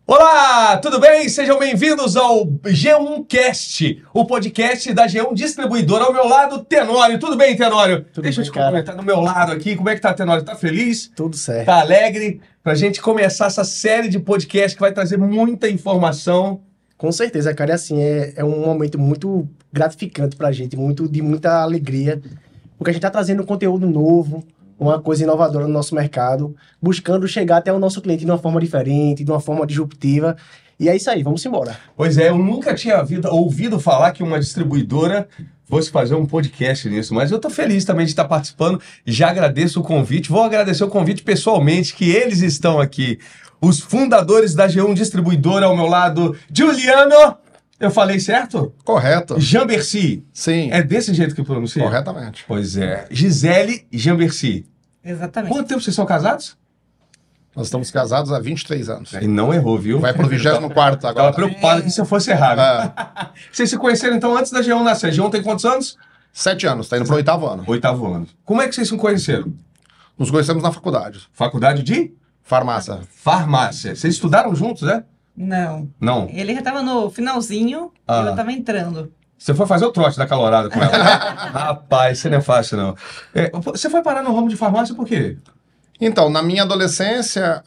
Olá, tudo bem? Sejam bem-vindos ao G1Cast, o podcast da G1 Distribuidora. Ao meu lado, Tenório. Tudo bem, Tenório? Deixa eu te cumprimentar do meu lado aqui. Como é que tá, Tenório? Tá feliz? Tudo certo. Tá alegre? Pra gente começar essa série de podcast que vai trazer muita informação. Com certeza, cara. E assim, é um momento muito gratificante pra gente, de muita alegria, porque a gente tá trazendo um conteúdo novo, uma coisa inovadora no nosso mercado, buscando chegar até o nosso cliente de uma forma diferente, de uma forma disruptiva. E é isso aí, vamos embora. Pois é, eu nunca tinha ouvido falar que uma distribuidora fosse fazer um podcast nisso, mas eu tô feliz também de estar participando. Já agradeço o convite, vou agradecer o convite pessoalmente, que eles estão aqui. Os fundadores da G1 Distribuidora ao meu lado, Juliano, eu falei certo? Correto. Jambercy. Sim. É desse jeito que pronuncia? Corretamente. Pois é. Gisele Jambercy. Exatamente. Quanto tempo vocês são casados? Nós estamos casados há 23 anos. E não errou, viu? Vai pro 24º Tava agora. preocupado que se eu fosse errar. É. Vocês se conheceram então antes da G1 nascer. A G1 tem quantos anos? 7 anos, tá indo pro 8º ano. 8º ano. Como é que vocês se conheceram? Nos conhecemos na faculdade. Faculdade de Farmácia. farmácia. Vocês estudaram juntos, né? Não. Não. Ele já tava no finalzinho Ah. e eu tava entrando. Você foi fazer o trote da calorada com ela. Rapaz, isso não é fácil, não. Você foi parar no ramo de farmácia por quê? Então, na minha adolescência,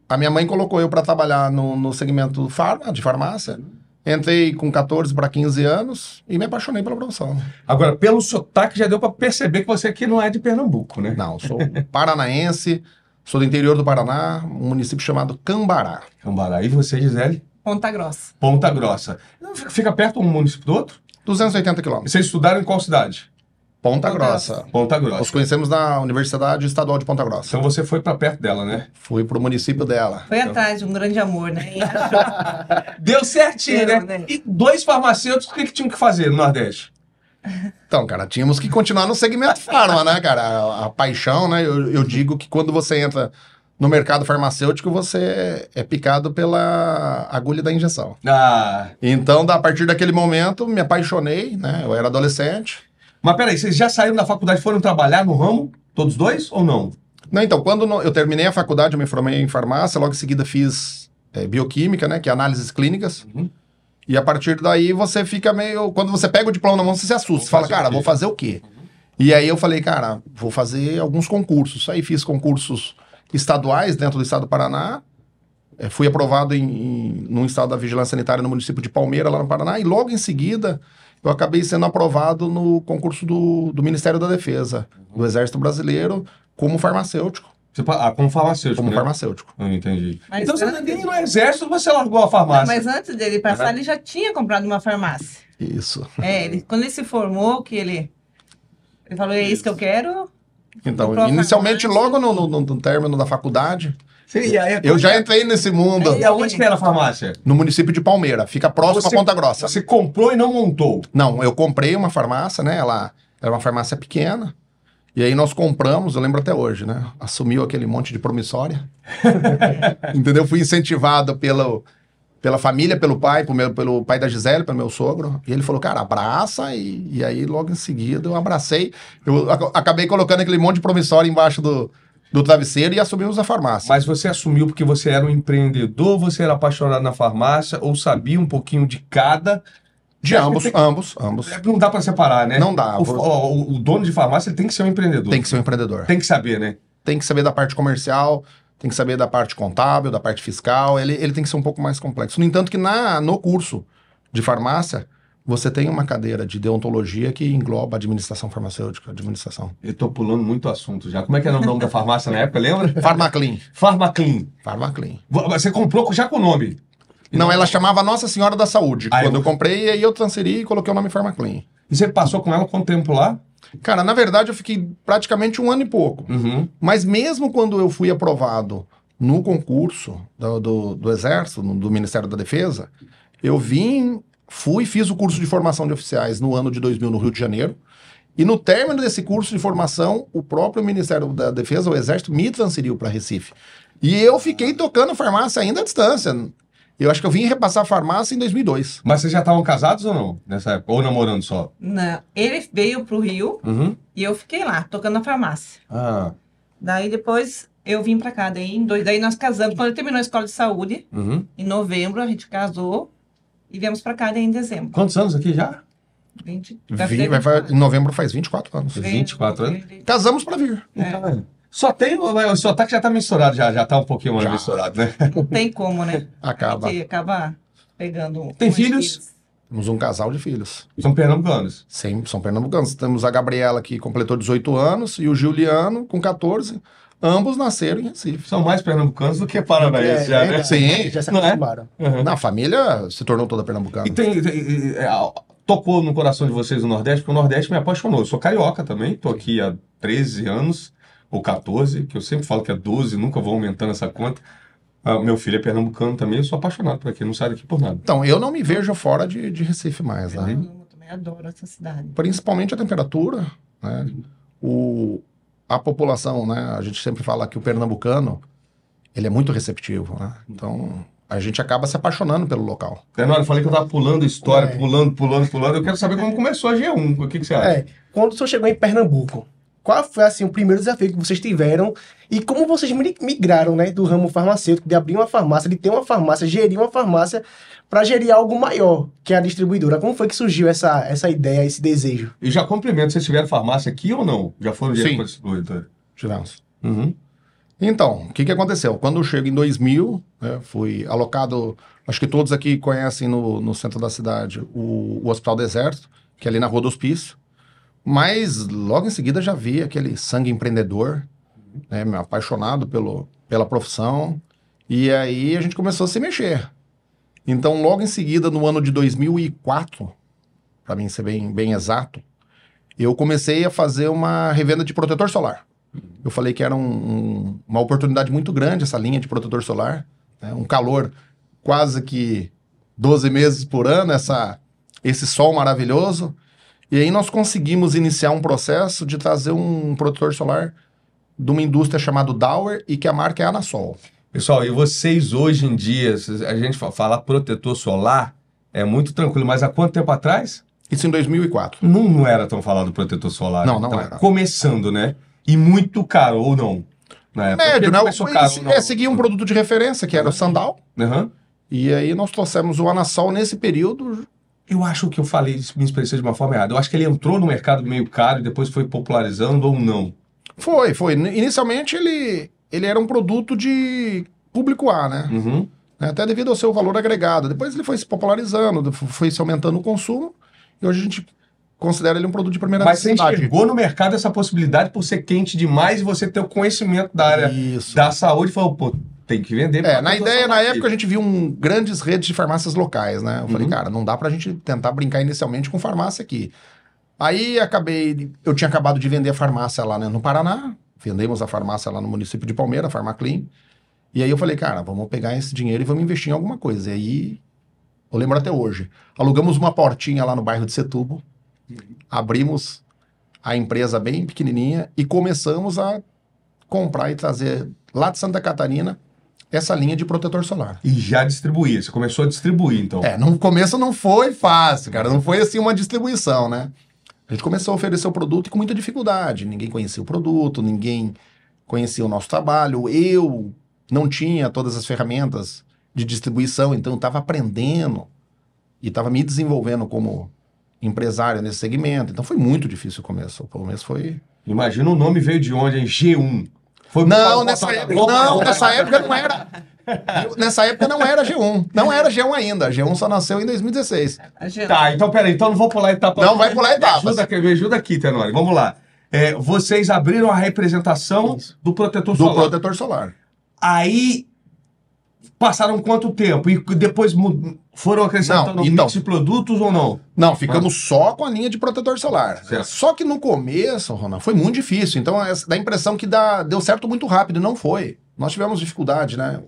a minha mãe colocou eu para trabalhar no segmento de farmácia. Entrei com 14 para 15 anos e me apaixonei pela profissão. Agora, pelo sotaque já deu pra perceber que você aqui não é de Pernambuco, né? Não, sou paranaense, sou do interior do Paraná, um município chamado Cambará. Cambará. E você, Gisele? Ponta Grossa. Ponta Grossa. Fica perto um município do outro? 280 quilômetros. Vocês estudaram em qual cidade? Ponta Ponta Grossa. Ponta Grossa. Nós conhecemos na Universidade Estadual de Ponta Grossa. Então você foi pra perto dela, né? Fui pro município dela. Foi atrás de um grande amor, né? E achou. Deu certinho, Deu, né? né? E dois farmacêuticos, o que tinham que fazer no Nordeste? Então, cara, tínhamos que continuar no segmento farma, né, cara? A paixão, né? Eu digo que quando você entra no mercado farmacêutico, você é picado pela agulha da injeção. Ah, Então, a partir daquele momento, me apaixonei, né? Eu era adolescente. mas peraí, vocês já saíram da faculdade e foram trabalhar no ramo? Todos dois ou não? Não, então, quando eu terminei a faculdade, eu me formei em farmácia, logo em seguida fiz bioquímica, né? Que é análises clínicas. Uhum. E a partir daí você fica meio... Quando você pega o diploma na mão, você se assusta. Você fala, fazer o cara, quê? vou fazer o quê? E aí eu falei, cara, vou fazer alguns concursos. Aí fiz concursos estaduais dentro do estado do Paraná. Fui aprovado num estado da vigilância sanitária no município de Palmeira, lá no Paraná. E logo em seguida, eu acabei sendo aprovado no concurso do Ministério da Defesa, do Exército Brasileiro, como farmacêutico. Como farmacêutico, Como né? farmacêutico. Eu entendi. Mas então você antes- nem no exército você largou a farmácia. Mas antes dele passar, ele já tinha comprado uma farmácia. Isso. Quando ele se formou, ele falou, é isso que eu quero. Então, Comprou a inicialmente, farmácia. logo no término da faculdade, E aí, eu já entrei nesse mundo E aonde que era a farmácia? no município de Palmeira. Fica próximo Você- a Ponta Grossa. Você comprou e não montou. Não, eu comprei uma farmácia, né? Ela era uma farmácia pequena. E aí nós compramos, eu lembro até hoje, né? Assumiu aquele monte de promissória. Entendeu? Fui incentivado pela família, pelo pai, pelo pai da Gisele, pelo meu sogro. E ele falou, cara, abraça. E aí logo em seguida eu abracei. Eu acabei colocando aquele monte de promissória embaixo do travesseiro e assumimos a farmácia. Mas você assumiu porque você era um empreendedor, você era apaixonado na farmácia, ou sabia um pouquinho de cada? De ambos. Não dá pra separar, né? Não dá. O dono de farmácia ele tem que ser um empreendedor. Tem que ser um empreendedor. Tem que saber, né? Tem que saber da parte comercial, tem que saber da parte contábil, da parte fiscal, ele tem que ser um pouco mais complexo. No entanto que no curso de farmácia, você tem uma cadeira de deontologia que engloba administração farmacêutica, administração. Eu tô pulando muito assunto já. Como é que era o nome da farmácia na época, lembra? Farmaclean. Farmaclean. Farmaclean. Você comprou já com o nome? Não, ela chamava Nossa Senhora da Saúde. Ah, Quando eu comprei, aí eu transferi e coloquei o nome Farmaclean. E você passou com ela quanto tempo lá? Cara, na verdade eu fiquei praticamente 1 ano e pouco. Uhum. Mas mesmo quando eu fui aprovado no concurso do Exército, do Ministério da Defesa, eu fiz o curso de formação de oficiais no ano de 2000 no Rio de Janeiro. E no término desse curso de formação, o próprio Ministério da Defesa, o Exército, me transferiu para Recife. E eu fiquei tocando farmácia ainda à distância. Eu acho que eu vim repassar a farmácia em 2002. Mas vocês já estavam casados ou não? Nessa época? Ou namorando só? Não, ele veio pro Rio Uhum. e eu fiquei lá, tocando na farmácia. Ah. Daí depois Eu vim pra cá, daí nós casamos. Quando ele terminou a escola de saúde, Uhum. em novembro, a gente casou e viemos pra cá daí em dezembro. Quantos anos aqui já? 20, Em novembro faz 24 anos. 24 anos? Casamos pra vir. Então, só tem. O sotaque já tá misturado, já tá um pouquinho mais Já. misturado, né? Não tem como, né? Acaba. A gente acaba pegando... Tem uns filhos? Temos um casal de filhos. São pernambucanos. Sim, são pernambucanos. Temos a Gabriela, que completou 18 anos, e o Juliano, com 14. Ambos nasceram em Recife. São mais pernambucanos do que paranaenses já, né? Sim. Já se Não é? acostumaram. Uhum. Na família se tornou toda pernambucana. E tocou no coração de vocês o Nordeste, porque o Nordeste me apaixonou. Eu sou carioca também, tô aqui há 13 anos, ou 14, que eu sempre falo que é 12, nunca vou aumentando essa conta. Meu filho é pernambucano também, eu sou apaixonado por aqui, não saio daqui por nada. Então, eu não me vejo fora de Recife mais, né? Eu também adoro essa cidade. Principalmente a temperatura, né? A população, né? A gente sempre fala que o pernambucano, ele é muito receptivo, né? Então, a gente acaba se apaixonando pelo local. Tenório, eu falei que eu tava pulando história, pulando. Eu quero saber como começou a G1. O que você acha? Quando o senhor chegou em Pernambuco, qual foi assim, o primeiro desafio que vocês tiveram e como vocês migraram, né, do ramo farmacêutico, de abrir uma farmácia, de ter uma farmácia, gerir uma farmácia, para gerir algo maior, que é a distribuidora? Como foi que surgiu essa ideia, esse desejo? E já cumprimento, vocês tiveram farmácia aqui ou não? Já foram direto Sim. para a distribuidora? Tivemos. Uhum. Então, o que aconteceu? Quando eu chego em 2000, né, fui alocado, acho que todos aqui conhecem no centro da cidade, o Hospital do Exército, que é ali na Rua do Hospício, mas logo em seguida já vi aquele sangue empreendedor, né, me apaixonado pela profissão, e aí a gente começou a se mexer. Então, logo em seguida, no ano de 2004, para mim ser bem exato, eu comecei a fazer uma revenda de protetor solar. Eu falei que era uma oportunidade muito grande essa linha de protetor solar, né? Um calor quase que 12 meses por ano, esse sol maravilhoso. E aí nós conseguimos iniciar um processo de trazer um protetor solar de uma indústria chamada Dower e que a marca é Anasol. Pessoal, e vocês hoje em dia, a gente falar protetor solar é muito tranquilo, mas há quanto tempo atrás? Isso em 2004. Não era tão falado protetor solar. Não, não Tava era. começando, né? E muito caro, ou não? Na época. Médio, né? Começou caro, ou não? Seguia um produto de referência, que era o Sandal. Uhum. E aí nós trouxemos o Anasol nesse período. Eu acho que eu falei, me expressei de uma forma errada. Eu acho que ele entrou no mercado meio caro e depois foi popularizando ou não? Foi. Inicialmente ele era um produto de público A, né? Uhum. Até devido ao seu valor agregado. Depois ele foi se popularizando, foi se aumentando o consumo. E hoje a gente considera ele um produto de primeira Mas você necessidade. enxergou no mercado essa possibilidade por ser quente demais e você ter o conhecimento da área Isso. da saúde e falou, pô, tem que vender. Na época a gente viu grandes redes de farmácias locais, né? Eu falei, cara, não dá pra gente tentar brincar inicialmente com farmácia aqui. Aí eu tinha acabado de vender a farmácia lá, né, no Paraná, vendemos a farmácia lá no município de Palmeira, a Farmaclean, e aí eu falei, cara, vamos pegar esse dinheiro e vamos investir em alguma coisa. E aí, eu lembro até hoje, alugamos uma portinha lá no bairro de Setúbal, abrimos a empresa bem pequenininha e começamos a comprar e trazer lá de Santa Catarina essa linha de protetor solar. E já distribuía, você começou a distribuir, então. No começo não foi fácil, cara, não foi assim uma distribuição, né? A gente começou a oferecer o produto e com muita dificuldade. Ninguém conhecia o produto, ninguém conhecia o nosso trabalho. Eu não tinha todas as ferramentas de distribuição, então eu estava aprendendo e estava me desenvolvendo como empresário nesse segmento. Então foi muito difícil o começo. O começo foi... Imagina o nome veio de onde, hein? G1. Foi Não, nessa época não era. Nessa época não era G1. Não era G1 ainda. A G1 só nasceu em 2016. Tá, então peraí, então não vou pular etapa. Não vai pular etapas. Me ajuda aqui, Tenório. Vamos lá. Vocês abriram a representação do protetor solar. Do protetor solar. Aí passaram quanto tempo? E depois foram acrescentando mix de produtos ou não? Não, ficamos só com a linha de protetor solar. Certo. Só que no começo, Ronaldo, foi muito difícil. Então dá a impressão que deu certo muito rápido. Não foi. Nós tivemos dificuldade, né?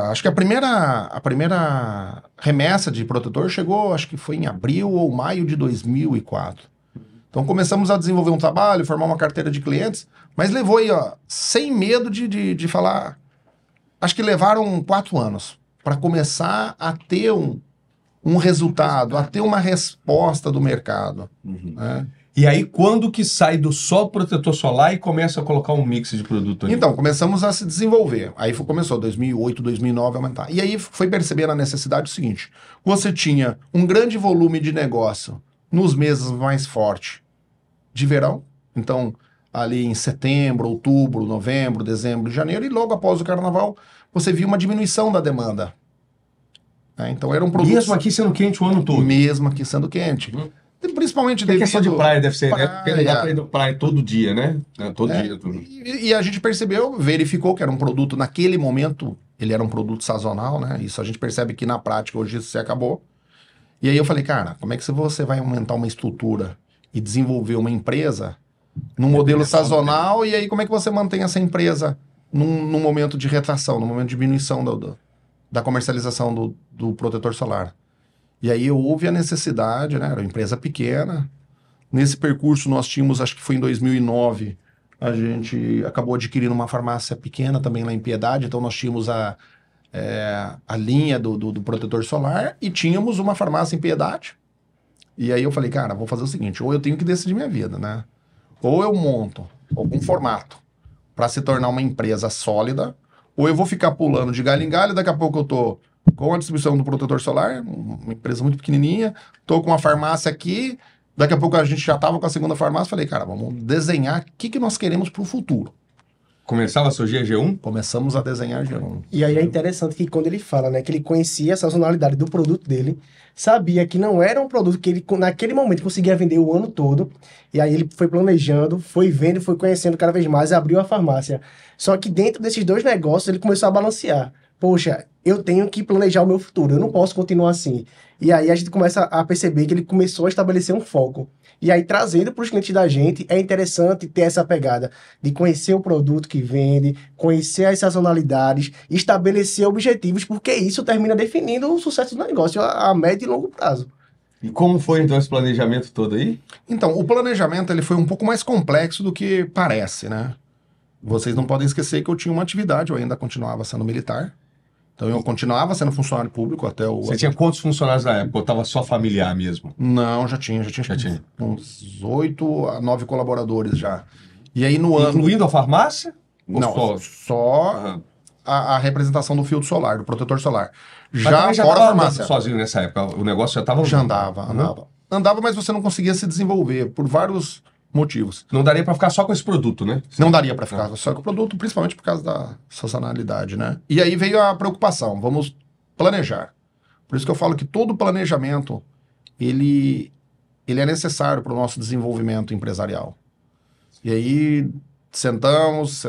Acho que a primeira remessa de protetor chegou, acho que foi em abril ou maio de 2004. Então começamos a desenvolver um trabalho, formar uma carteira de clientes, mas levou aí, sem medo de falar... Acho que levaram 4 anos para começar a ter um resultado, a ter uma resposta do mercado. Uhum. Né? E aí, quando que sai do só protetor solar e começa a colocar um mix de produto ali? Então, começamos a se desenvolver. Aí começou 2008, 2009 a aumentar. E aí foi perceber a necessidade o seguinte: você tinha um grande volume de negócio nos meses mais fortes de verão. Então, ali em setembro, outubro, novembro, dezembro, janeiro, e logo após o carnaval, você viu uma diminuição da demanda. Então, era um produto... Mesmo aqui sendo quente o ano todo? Mesmo aqui sendo quente. Principalmente Porque devido... questão de praia deve ser, né? Porque não dá Praia. pra ir na praia todo dia, né? Todo dia. E a gente percebeu, verificou que era um produto, naquele momento, ele era um produto sazonal, né? Isso a gente percebe que na prática hoje isso se acabou. E aí eu falei, cara, como é que você vai aumentar uma estrutura e desenvolver uma empresa num modelo sazonal, e aí como é que você mantém essa empresa num momento de retração, num momento de diminuição da comercialização do protetor solar? E aí houve a necessidade, né? Era uma empresa pequena. Nesse percurso nós tínhamos, acho que foi em 2009, a gente acabou adquirindo uma farmácia pequena também lá em Piedade, então nós tínhamos a linha do protetor solar e tínhamos uma farmácia em Piedade. E aí eu falei, cara, vou fazer o seguinte, ou eu tenho que decidir minha vida, né? Ou eu monto algum formato para se tornar uma empresa sólida, ou eu vou ficar pulando de galho em galho, daqui a pouco eu tô com a distribuição do protetor solar, uma empresa muito pequenininha, tô com uma farmácia aqui, daqui a pouco a gente já tava com a segunda farmácia, falei, cara, vamos desenhar o que nós queremos para o futuro. Começava a surgir a G1? Começamos a desenhar G1. E aí é interessante que quando ele fala, né, que ele conhecia a sazonalidade do produto dele, sabia que não era um produto que ele, naquele momento, conseguia vender o ano todo, e aí ele foi planejando, foi vendo, foi conhecendo cada vez mais, abriu a farmácia. Só que dentro desses dois negócios, ele começou a balancear. Poxa, eu tenho que planejar o meu futuro, eu não posso continuar assim. E aí a gente começa a perceber que ele começou a estabelecer um foco. E aí, trazendo para os clientes da gente, é interessante ter essa pegada de conhecer o produto que vende, conhecer as sazonalidades, estabelecer objetivos, porque isso termina definindo o sucesso do negócio a médio e longo prazo. E como foi, então, esse planejamento todo aí? Então, o planejamento ele foi um pouco mais complexo do que parece, né? Vocês não podem esquecer que eu tinha uma atividade, eu ainda continuava sendo militar. Então, eu continuava sendo funcionário público até o... Você tinha quantos funcionários na época? Ou estava só familiar mesmo? Não, já tinha uns 8 a 9 colaboradores já. E aí no ano... Incluindo a farmácia? Não, só a representação do filtro solar, do protetor solar. Mas Já já fora a estava farmácia. sozinho nessa época? O negócio já estava... Já andava. Andava, mas você não conseguia se desenvolver por vários motivos. Não daria para ficar só com esse produto, né? Não daria para ficar só com o produto, principalmente por causa da sazonalidade, né? E aí veio a preocupação, vamos planejar. Por isso que eu falo que todo planejamento, ele é necessário para o nosso desenvolvimento empresarial. E aí sentamos.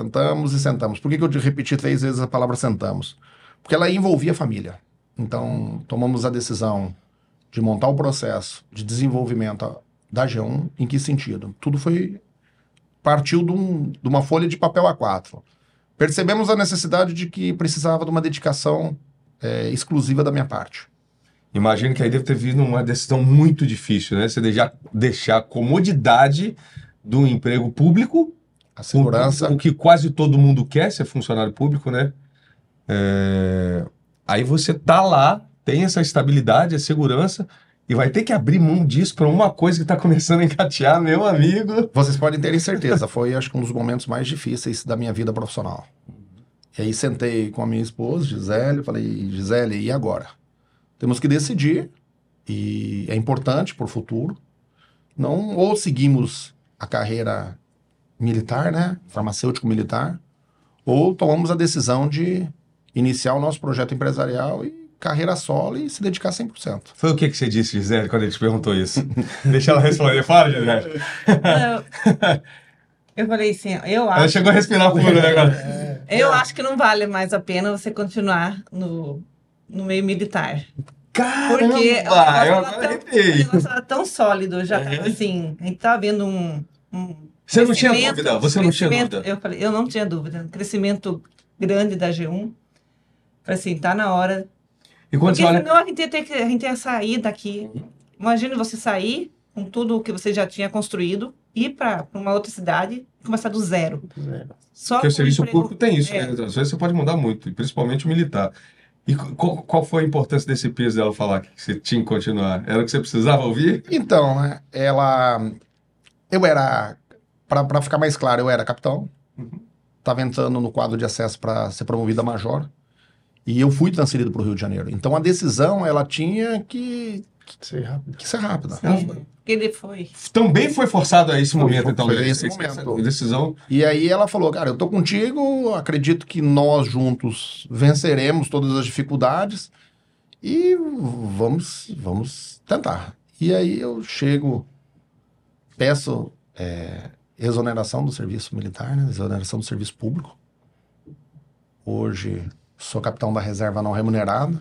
Por que eu repeti 3 vezes a palavra sentamos? Porque ela envolvia a família. Então, tomamos a decisão de montar o processo de desenvolvimento da G1. Em que sentido? Tudo partiu de uma folha de papel A4. Percebemos a necessidade de que precisava de uma dedicação exclusiva da minha parte. Imagino que aí deve ter vindo uma decisão muito difícil, né? Você deixar a comodidade do emprego público, A segurança. o que quase todo mundo quer, ser funcionário público, né? Aí você tá lá, tem essa estabilidade, a segurança, e vai ter que abrir mão disso para uma coisa que está começando a encatear, meu amigo. Vocês podem ter certeza, foi acho que um dos momentos mais difíceis da minha vida profissional. E aí sentei com a minha esposa, Gisele, falei, Gisele, e agora? Temos que decidir, e é importante para o futuro. Não, ou seguimos a carreira militar, né, farmacêutico militar, ou tomamos a decisão de iniciar o nosso projeto empresarial e carreira solo e se dedicar 100%. Foi o que você disse, Gisele, quando ele te perguntou isso? Deixa ela responder. Fala, Gisele. Eu falei assim, eu acho... Ela chegou a respirar fundo, né, agora? Eu acho que não vale mais a pena você continuar no meio militar. Caramba! Porque Eu o negócio era tão sólido, já tava assim, a gente tava vendo um Você não tinha crescimento, dúvida? Você não tinha crescimento. dúvida? Eu falei, eu não tinha dúvida. Um crescimento grande da G1. Falei assim, tá na hora. E quando Porque você olha... senão a gente ia sair daqui. Imagine você sair com tudo que você já tinha construído, ir para uma outra cidade e começar do zero. Só Porque o com serviço emprego- público tem isso, É. né? Às vezes você pode mudar muito, e principalmente o militar. E qual foi a importância desse peso dela falar que você tinha que continuar? Era o que você precisava ouvir? Então, né, ela eu era, para ficar mais claro, eu era capitão, estava entrando no quadro de acesso para ser promovido a major, e eu fui transferido para o Rio de Janeiro. Então a decisão, ela tinha que ser rápida. Ele foi. Também foi forçado a esse momento, então. Foi esse momento. Decisão. E aí ela falou, cara, eu tô contigo, acredito que nós juntos venceremos todas as dificuldades e vamos tentar. E aí eu chego, peço exoneração do serviço militar, né, exoneração do serviço público. Hoje sou capitão da reserva não remunerada.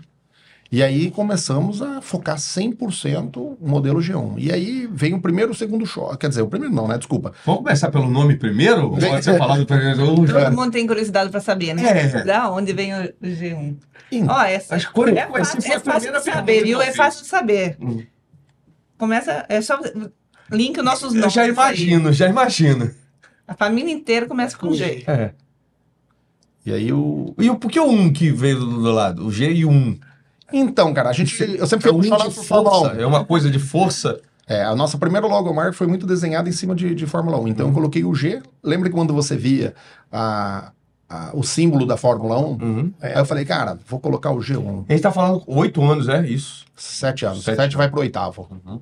E aí começamos a focar 100% no modelo G1. E aí vem o primeiro e o segundo choque. Quer dizer, o primeiro não, né? Desculpa. Vamos começar pelo nome primeiro? Pode ser falado primeiro. Todo mundo tem curiosidade para saber, né? É. Da onde vem o G1. Então, Ó, essa acho que quando- é essa foi a fácil primeira de saber, pergunta viu? que eu É fácil fiz. de saber. Começa, é só link os nossos nomes. Eu já imagino. A família inteira começa com G. É. E aí o... Por que o 1 que veio do lado? O G e o 1. Então, cara, eu sempre fui um apaixonado de por Fórmula 1. força, é uma coisa de força. A nossa primeira logomarca foi muito desenhada em cima de Fórmula 1. Então eu coloquei o G. Lembra que quando você via o símbolo da Fórmula 1? Aí eu falei, cara, vou colocar o G1. A gente tá falando 8 anos, é isso? 7 anos. 7 7 vai pro 8º.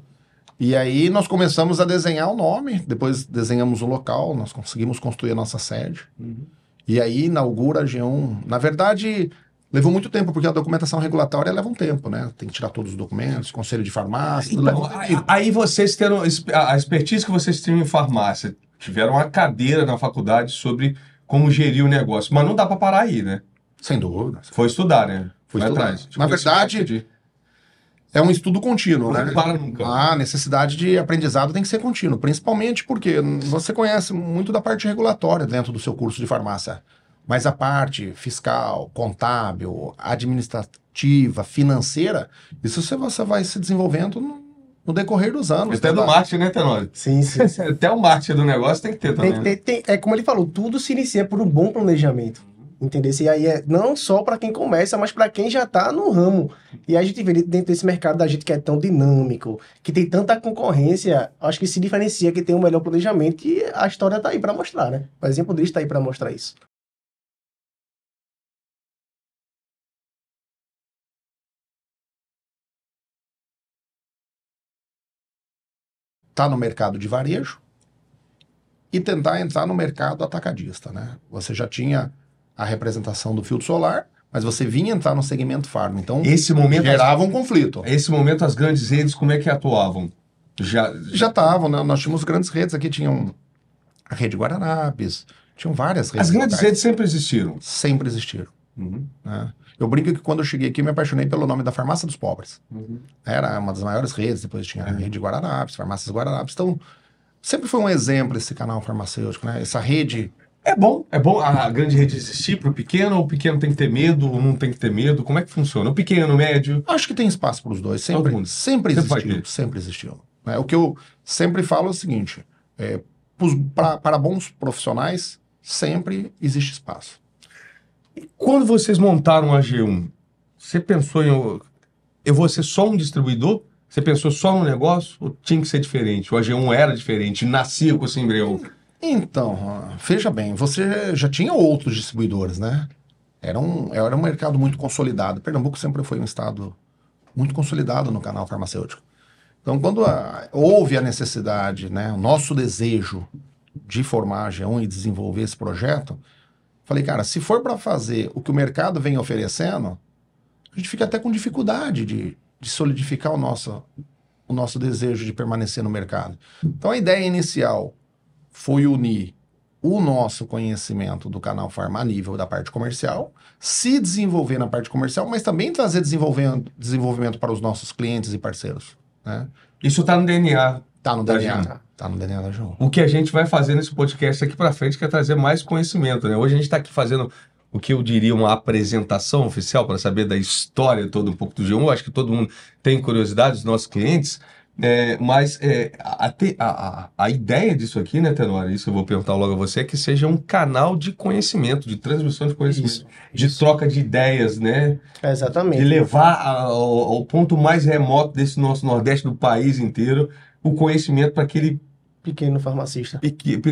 E aí nós começamos a desenhar o nome. Depois desenhamos o local. Nós conseguimos construir a nossa sede. E aí inaugura a G1. Na verdade... Levou muito tempo, porque a documentação regulatória leva um tempo, né? Tem que tirar todos os documentos, conselho de farmácia, tudo leva um tempo. Aí vocês tendo a expertise que vocês tinham em farmácia, tiveram uma cadeira na faculdade sobre como gerir o negócio. Mas não dá para parar aí, né? Sem dúvida. Foi estudar, né? Foi Vai estudar. atrás. Na verdade, é um estudo contínuo, né? Não para nunca. A necessidade de aprendizado tem que ser contínuo, principalmente porque você conhece muito da parte regulatória dentro do seu curso de farmácia. Mas a parte fiscal, contábil, administrativa, financeira, isso você vai se desenvolvendo no decorrer dos anos. Até do marketing, né, Tenório? Sim. Até o marketing do negócio tem que ter também. É como ele falou, tudo se inicia por um bom planejamento. Entendeu? E aí é não só para quem começa, mas para quem já está no ramo. E a gente vê dentro desse mercado da gente que é tão dinâmico, que tem tanta concorrência, acho que se diferencia que tem um melhor planejamento e a história está aí para mostrar, né? O exemplo dele está aí para mostrar isso. Tá no mercado de varejo e tentar entrar no mercado atacadista, né? Você já tinha a representação do filtro solar, mas você vinha entrar no segmento farma. Então, Esse momento, gerava um conflito. esse momento as grandes redes, como é que atuavam? Já estavam, né? Nós tínhamos grandes redes aqui, tinham a Rede Guararapes, tinham várias redes. As grandes locais. redes sempre existiram. Sempre existiram. Né? Eu brinco que quando eu cheguei aqui, eu me apaixonei pelo nome da Farmácia dos Pobres. Era uma das maiores redes, depois tinha a Rede Guararapes, Farmácias Guararapes. Então, sempre foi um exemplo esse canal farmacêutico, né? Essa rede... É bom a grande rede existir para o pequeno, ou o pequeno tem que ter medo, ou não tem que ter medo? Como é que funciona? O pequeno, o médio? Acho que tem espaço para os dois, Todo mundo. sempre Sempre vai existiu, ter. sempre existiu. Né? O que eu sempre falo é o seguinte, para bons profissionais, sempre existe espaço. Quando vocês montaram a G1, você pensou eu vou ser só um distribuidor? Você pensou só no negócio? Ou tinha que ser diferente? O A G1 era diferente, nascia com esse embrião? Então, veja bem, você já tinha outros distribuidores, né? Era um mercado muito consolidado. Pernambuco sempre foi um estado muito consolidado no canal farmacêutico. Então, quando houve a necessidade, né, o nosso desejo de formar a G1 e desenvolver esse projeto, falei, cara, se for para fazer o que o mercado vem oferecendo, a gente fica até com dificuldade de solidificar o nosso desejo de permanecer no mercado. Então, a ideia inicial foi unir o nosso conhecimento do canal Farma a nível da parte comercial, se desenvolver na parte comercial, mas também trazer desenvolvimento para os nossos clientes e parceiros. Né? Isso está no DNA. Tá no Da DNA. G1. Tá no DNA da G1. O que a gente vai fazer nesse podcast aqui para frente que é trazer mais conhecimento, né? Hoje a gente está aqui fazendo o que eu diria uma apresentação oficial para saber da história toda um pouco do G1. Eu acho que todo mundo tem curiosidade, os nossos clientes. Mas a ideia disso aqui, né, Tenório? Isso eu vou perguntar logo a você, é que seja um canal de conhecimento, de transmissão de conhecimento, de troca de ideias, né? Exatamente. De levar ao ponto mais remoto desse nosso Nordeste do país inteiro o conhecimento para que ele pequeno farmacista.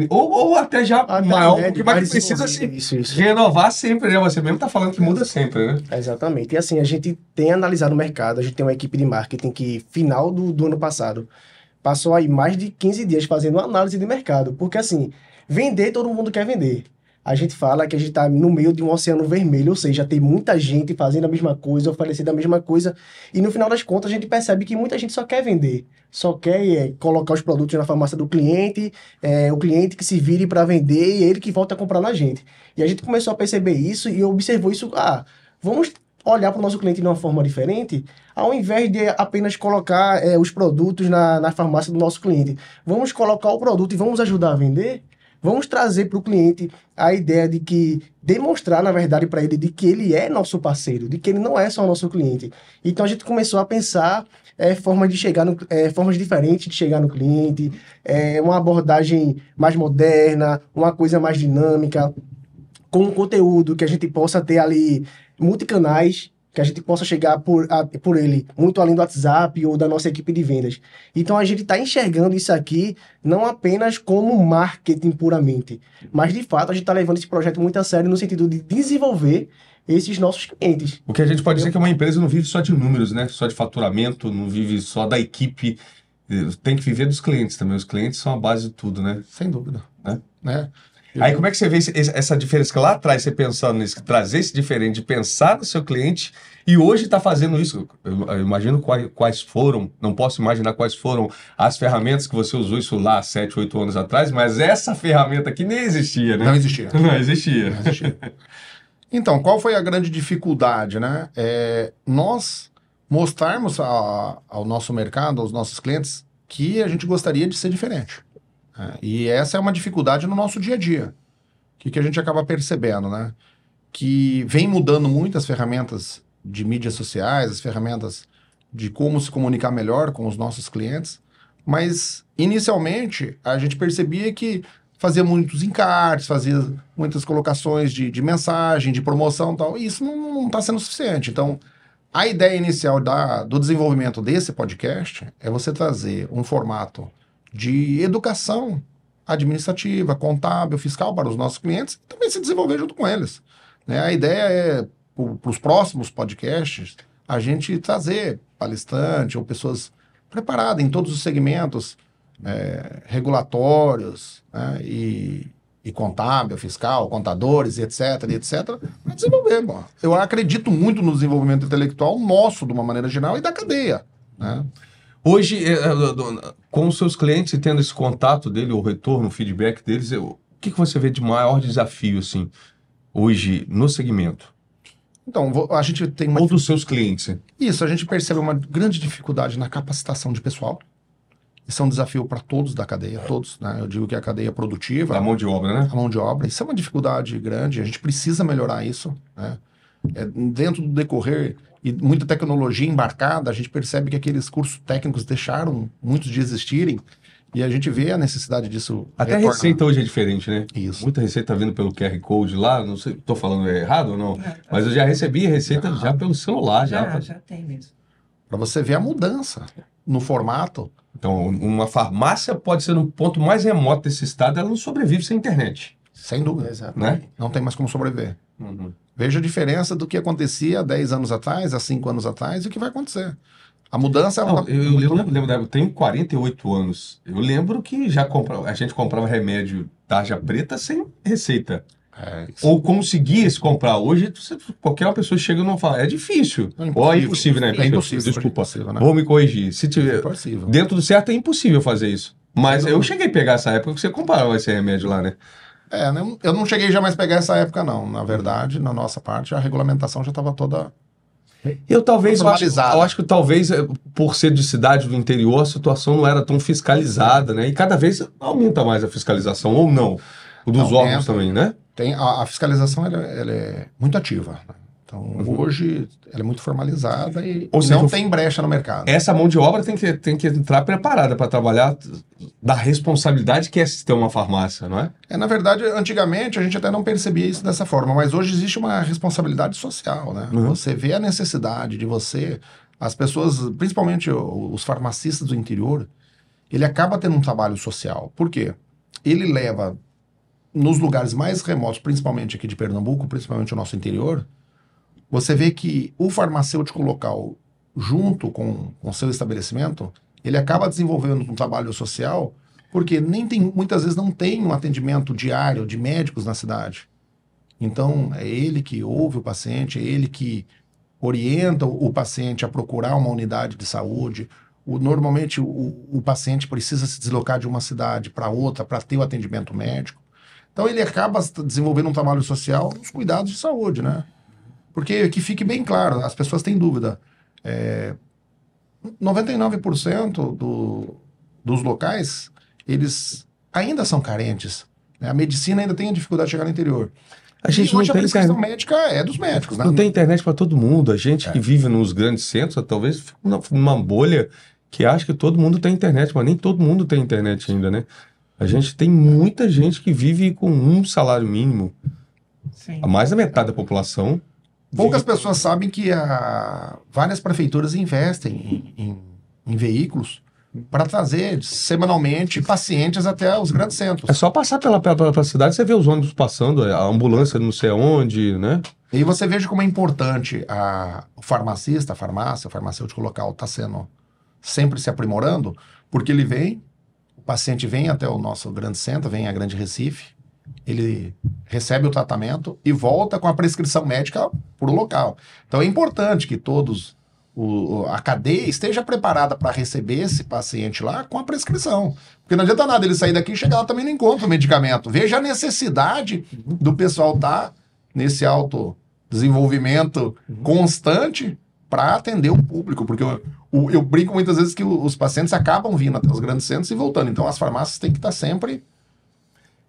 Ou até já Até maior, médio, porque vai mais precisa se desenvolvido, isso. renovar sempre, né? Você mesmo tá falando que muda sempre, né? Exatamente. E assim, a gente tem analisado o mercado, a gente tem uma equipe de marketing que, final do ano passado, passou aí mais de 15 dias fazendo uma análise de mercado. Porque assim, vender, todo mundo quer vender. A gente fala que a gente está no meio de um oceano vermelho, ou seja, tem muita gente fazendo a mesma coisa, oferecendo a mesma coisa, e no final das contas a gente percebe que muita gente só quer vender, só quer colocar os produtos na farmácia do cliente, o cliente que se vire para vender e ele que volta a comprar na gente. E a gente começou a perceber isso e observou isso, vamos olhar para o nosso cliente de uma forma diferente, ao invés de apenas colocar os produtos na farmácia do nosso cliente. Vamos colocar o produto e vamos ajudar a vender? Vamos trazer para o cliente a ideia de que, demonstrar, na verdade, para ele de que ele é nosso parceiro, de que ele não é só nosso cliente. Então a gente começou a pensar formas diferentes de chegar no cliente, uma abordagem mais moderna, uma coisa mais dinâmica, com um conteúdo que a gente possa ter ali multicanais, que a gente possa chegar por ele muito além do WhatsApp ou da nossa equipe de vendas. Então a gente está enxergando isso aqui não apenas como marketing puramente, mas de fato a gente está levando esse projeto muito a sério no sentido de desenvolver esses nossos clientes. O que a gente pode dizer que uma empresa não vive só de números, né? Só de faturamento, não vive só da equipe. Tem que viver dos clientes também. Os clientes são a base de tudo, né? Sem dúvida. Né? Aí como é que você vê essa diferença? Que lá atrás você pensando nisso, trazer esse diferente, de pensar no seu cliente e hoje está fazendo isso. Eu imagino quais foram, não posso imaginar quais foram as ferramentas que você usou isso lá 7, 8 anos atrás, mas essa ferramenta aqui nem existia, né? Não existia. Não existia. Não existia. Então, qual foi a grande dificuldade, né? Nós mostrarmos ao nosso mercado, aos nossos clientes, que a gente gostaria de ser diferente. E essa é uma dificuldade no nosso dia a dia. O que a gente acaba percebendo, né? Que vem mudando muito as ferramentas de mídias sociais, as ferramentas de como se comunicar melhor com os nossos clientes, mas inicialmente a gente percebia que fazia muitos encartes, fazia muitas colocações de mensagem, de promoção e tal, e isso não está sendo suficiente. Então, a ideia inicial do desenvolvimento desse podcast é você trazer um formato de educação administrativa, contábil, fiscal para os nossos clientes e também se desenvolver junto com eles. Né? A ideia é, para os próximos podcasts, a gente trazer palestrante ou pessoas preparadas em todos os segmentos regulatórios, né? e contábil, fiscal, contadores, etc, para desenvolver. Bom, eu acredito muito no desenvolvimento intelectual nosso, de uma maneira geral, e da cadeia. Né? Hoje, com os seus clientes e tendo esse contato dele, o retorno, o feedback deles, o que você vê de maior desafio, assim, hoje no segmento? Então, a gente tem Ou dos seus clientes? Isso, a gente percebe uma grande dificuldade na capacitação de pessoal. Isso é um desafio para todos da cadeia, todos, né? Eu digo que a cadeia produtiva... Da mão de obra, né? A mão de obra. Isso é uma dificuldade grande, a gente precisa melhorar isso, né? Dentro do decorrer e muita tecnologia embarcada, a gente percebe que aqueles cursos técnicos deixaram muitos de existirem e a gente vê a necessidade disso Até retornar. A receita hoje é diferente, né? Isso. Muita receita vindo pelo QR Code lá, não sei, estou falando errado ou não, mas eu já recebi receita já pelo celular. Já tem mesmo. Para você ver a mudança no formato. Então, uma farmácia pode ser no ponto mais remoto desse estado, ela não sobrevive sem internet. Sem dúvida. Exato. Né? Não tem mais como sobreviver. Uhum. Veja a diferença do que acontecia há 10 anos atrás, há 5 anos atrás, e o que vai acontecer. A mudança... Não, eu lembro, eu tenho 48 anos. Eu lembro que a gente comprava remédio tarja preta sem receita. Ou conseguia se comprar. Hoje, qualquer pessoa chega e não fala. É difícil. Ou é impossível, né? É impossível. Desculpa. Né? Vou me corrigir. Se tiver... É impossível. Dentro do certo é impossível fazer isso. Mas eu cheguei a pegar essa época que você comprava esse remédio lá, né? Eu não cheguei jamais a pegar essa época, não. Na verdade, na nossa parte, a regulamentação já estava toda... Eu acho que talvez, por ser de cidade do interior, a situação não era tão fiscalizada, né? E cada vez aumenta mais a fiscalização, ou não? O dos órgãos também, né? A fiscalização ela é muito ativa. Né? Então, hoje, ela é muito formalizada e não tem brecha no mercado. Essa mão de obra tem que entrar preparada para trabalhar da responsabilidade que é ter uma farmácia, não é? Na verdade, antigamente, a gente até não percebia isso dessa forma, mas hoje existe uma responsabilidade social, né? Você vê a necessidade de as pessoas, principalmente os farmacistas do interior, ele acaba tendo um trabalho social. Por quê? Ele leva nos lugares mais remotos, principalmente aqui de Pernambuco, principalmente o nosso interior, você vê que o farmacêutico local, junto com o seu estabelecimento, ele acaba desenvolvendo um trabalho social, porque muitas vezes não tem um atendimento diário de médicos na cidade. Então, é ele que ouve o paciente, é ele que orienta o paciente a procurar uma unidade de saúde. Normalmente, o paciente precisa se deslocar de uma cidade para outra para ter o atendimento médico. Então, ele acaba desenvolvendo um trabalho social nos cuidados de saúde, né? Porque, que fique bem claro, as pessoas têm dúvida. 99% dos locais, eles ainda são carentes, né? A medicina ainda tem dificuldade de chegar no interior. A gente e hoje não tem a prescrição internet. médica é dos médicos, né? Não tem internet para todo mundo. A gente que vive nos grandes centros, talvez fique numa bolha que acha que todo mundo tem internet, mas nem todo mundo tem internet ainda, né? A gente tem muita gente que vive com um salário mínimo. Sim. A mais da metade da população. Poucas pessoas sabem que várias prefeituras investem em veículos para trazer semanalmente pacientes até os grandes centros. É só passar pela cidade, você vê os ônibus passando, a ambulância não sei aonde, né? E aí você veja como é importante o farmacista, a farmácia, o farmacêutico local está sempre se aprimorando, porque o paciente vem até o nosso grande centro, vem a Grande Recife, ele recebe o tratamento e volta com a prescrição médica para o local. Então é importante que a cadeia esteja preparada para receber esse paciente lá com a prescrição. Porque não adianta nada ele sair daqui e chegar lá também não encontra o medicamento. Veja a necessidade do pessoal estar nesse autodesenvolvimento constante para atender o público. Porque eu brinco muitas vezes que os pacientes acabam vindo até os grandes centros e voltando. Então as farmácias têm que estar sempre...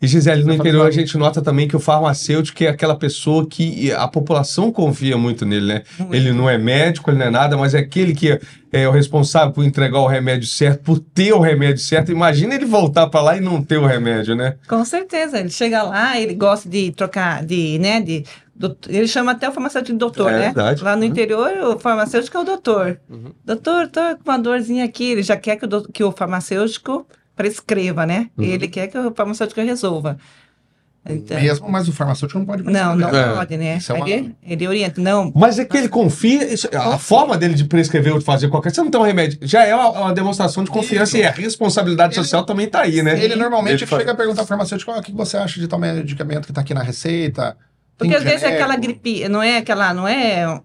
E Gisele, no interior a gente nota também que o farmacêutico é aquela pessoa que a população confia muito nele, né? Muito. Ele não é médico, ele não é nada, mas é aquele que é o responsável por entregar o remédio certo, por ter o remédio certo. Imagina ele voltar para lá e não ter o remédio, né? Com certeza, ele chega lá, ele gosta de trocar, ele chama até o farmacêutico de doutor, né? Verdade. Lá no interior, o farmacêutico é o doutor. Doutor, tô com uma dorzinha aqui, ele já quer que o farmacêutico prescreva, né? Ele quer que o farmacêutico resolva. Então, Mas o farmacêutico não pode não prescrever. pode, né? Isso é Ele orienta, não. Mas é que ele confia, a forma dele de prescrever ou de fazer qualquer coisa, você não tem um remédio, já é uma demonstração de confiança. Isso. E a responsabilidade social também tá aí, né? Ele normalmente Ele chega a perguntar ao farmacêutico: o que você acha de tal medicamento que está aqui na receita? Porque Tem às vezes é genérico? aquela gripe,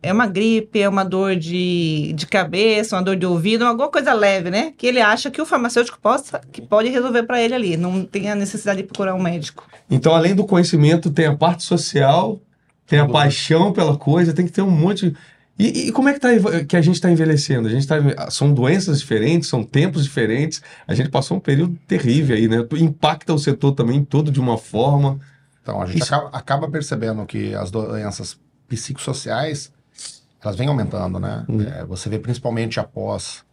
é uma gripe, é uma dor de cabeça, uma dor de ouvido, alguma coisa leve, né? Que ele acha que o farmacêutico pode resolver para ele ali, não tem a necessidade de procurar um médico. Então, além do conhecimento, tem a parte social, tem a paixão pela coisa, tem que ter um monte. E como é que a gente está envelhecendo? São doenças diferentes, são tempos diferentes. A gente passou um período terrível aí, né? Impacta o setor também todo de uma forma. Então, a gente acaba percebendo que as doenças psicossociais, elas vêm aumentando, né? Você vê principalmente após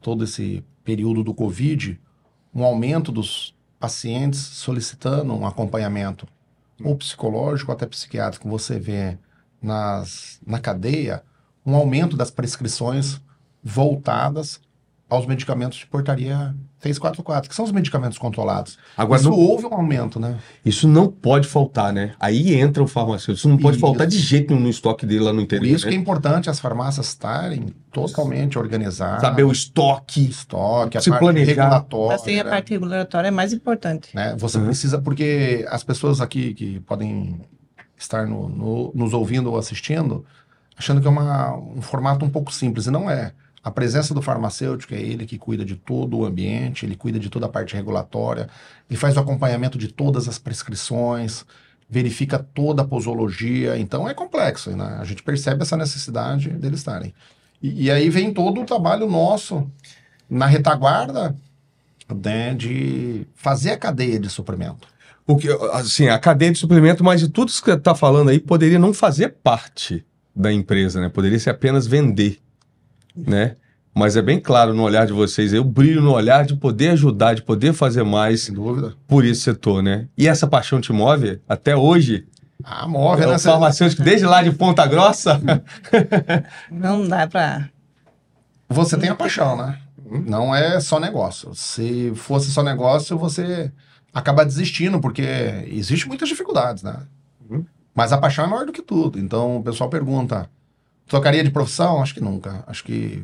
todo esse período do Covid, um aumento dos pacientes solicitando um acompanhamento, ou psicológico ou até psiquiátrico. Você vê na cadeia um aumento das prescrições voltadas aos medicamentos de portaria 344, que são os medicamentos controlados. Agora, Isso houve um aumento, né? Isso não pode faltar, né? Aí entra o farmacêutico. Isso não pode faltar de jeito nenhum no estoque dele lá no interior. Por isso né? que é importante as farmácias estarem totalmente organizadas. Saber o estoque. Estoque, a se parte planejar. regulatória. Assim, a parte regulatória é mais importante. Né? Você precisa, porque as pessoas aqui que podem estar nos ouvindo ou assistindo, achando que é um formato um pouco simples, e não é. A presença do farmacêutico é ele que cuida de todo o ambiente, ele cuida de toda a parte regulatória, ele faz o acompanhamento de todas as prescrições, verifica toda a posologia, então é complexo, né? A gente percebe essa necessidade deles estarem. E aí vem todo o trabalho nosso na retaguarda, né, de fazer a cadeia de suprimento. Assim, a cadeia de suprimento, mas de tudo isso que você está falando aí, poderia não fazer parte da empresa, né? Poderia ser apenas vender, né? Mas é bem claro no olhar de vocês, eu brilho no olhar de poder ajudar, de poder fazer mais Sem dúvida. por esse setor, né? E essa paixão te move até hoje? Move, né? O farmacêutico desde lá de Ponta Grossa? Não dá para... Você tem a paixão, né? Não é só negócio. Se fosse só negócio, você acaba desistindo, porque existe muitas dificuldades, né? Mas a paixão é maior do que tudo. Então, o pessoal pergunta, trocaria de profissão? Acho que nunca. Acho que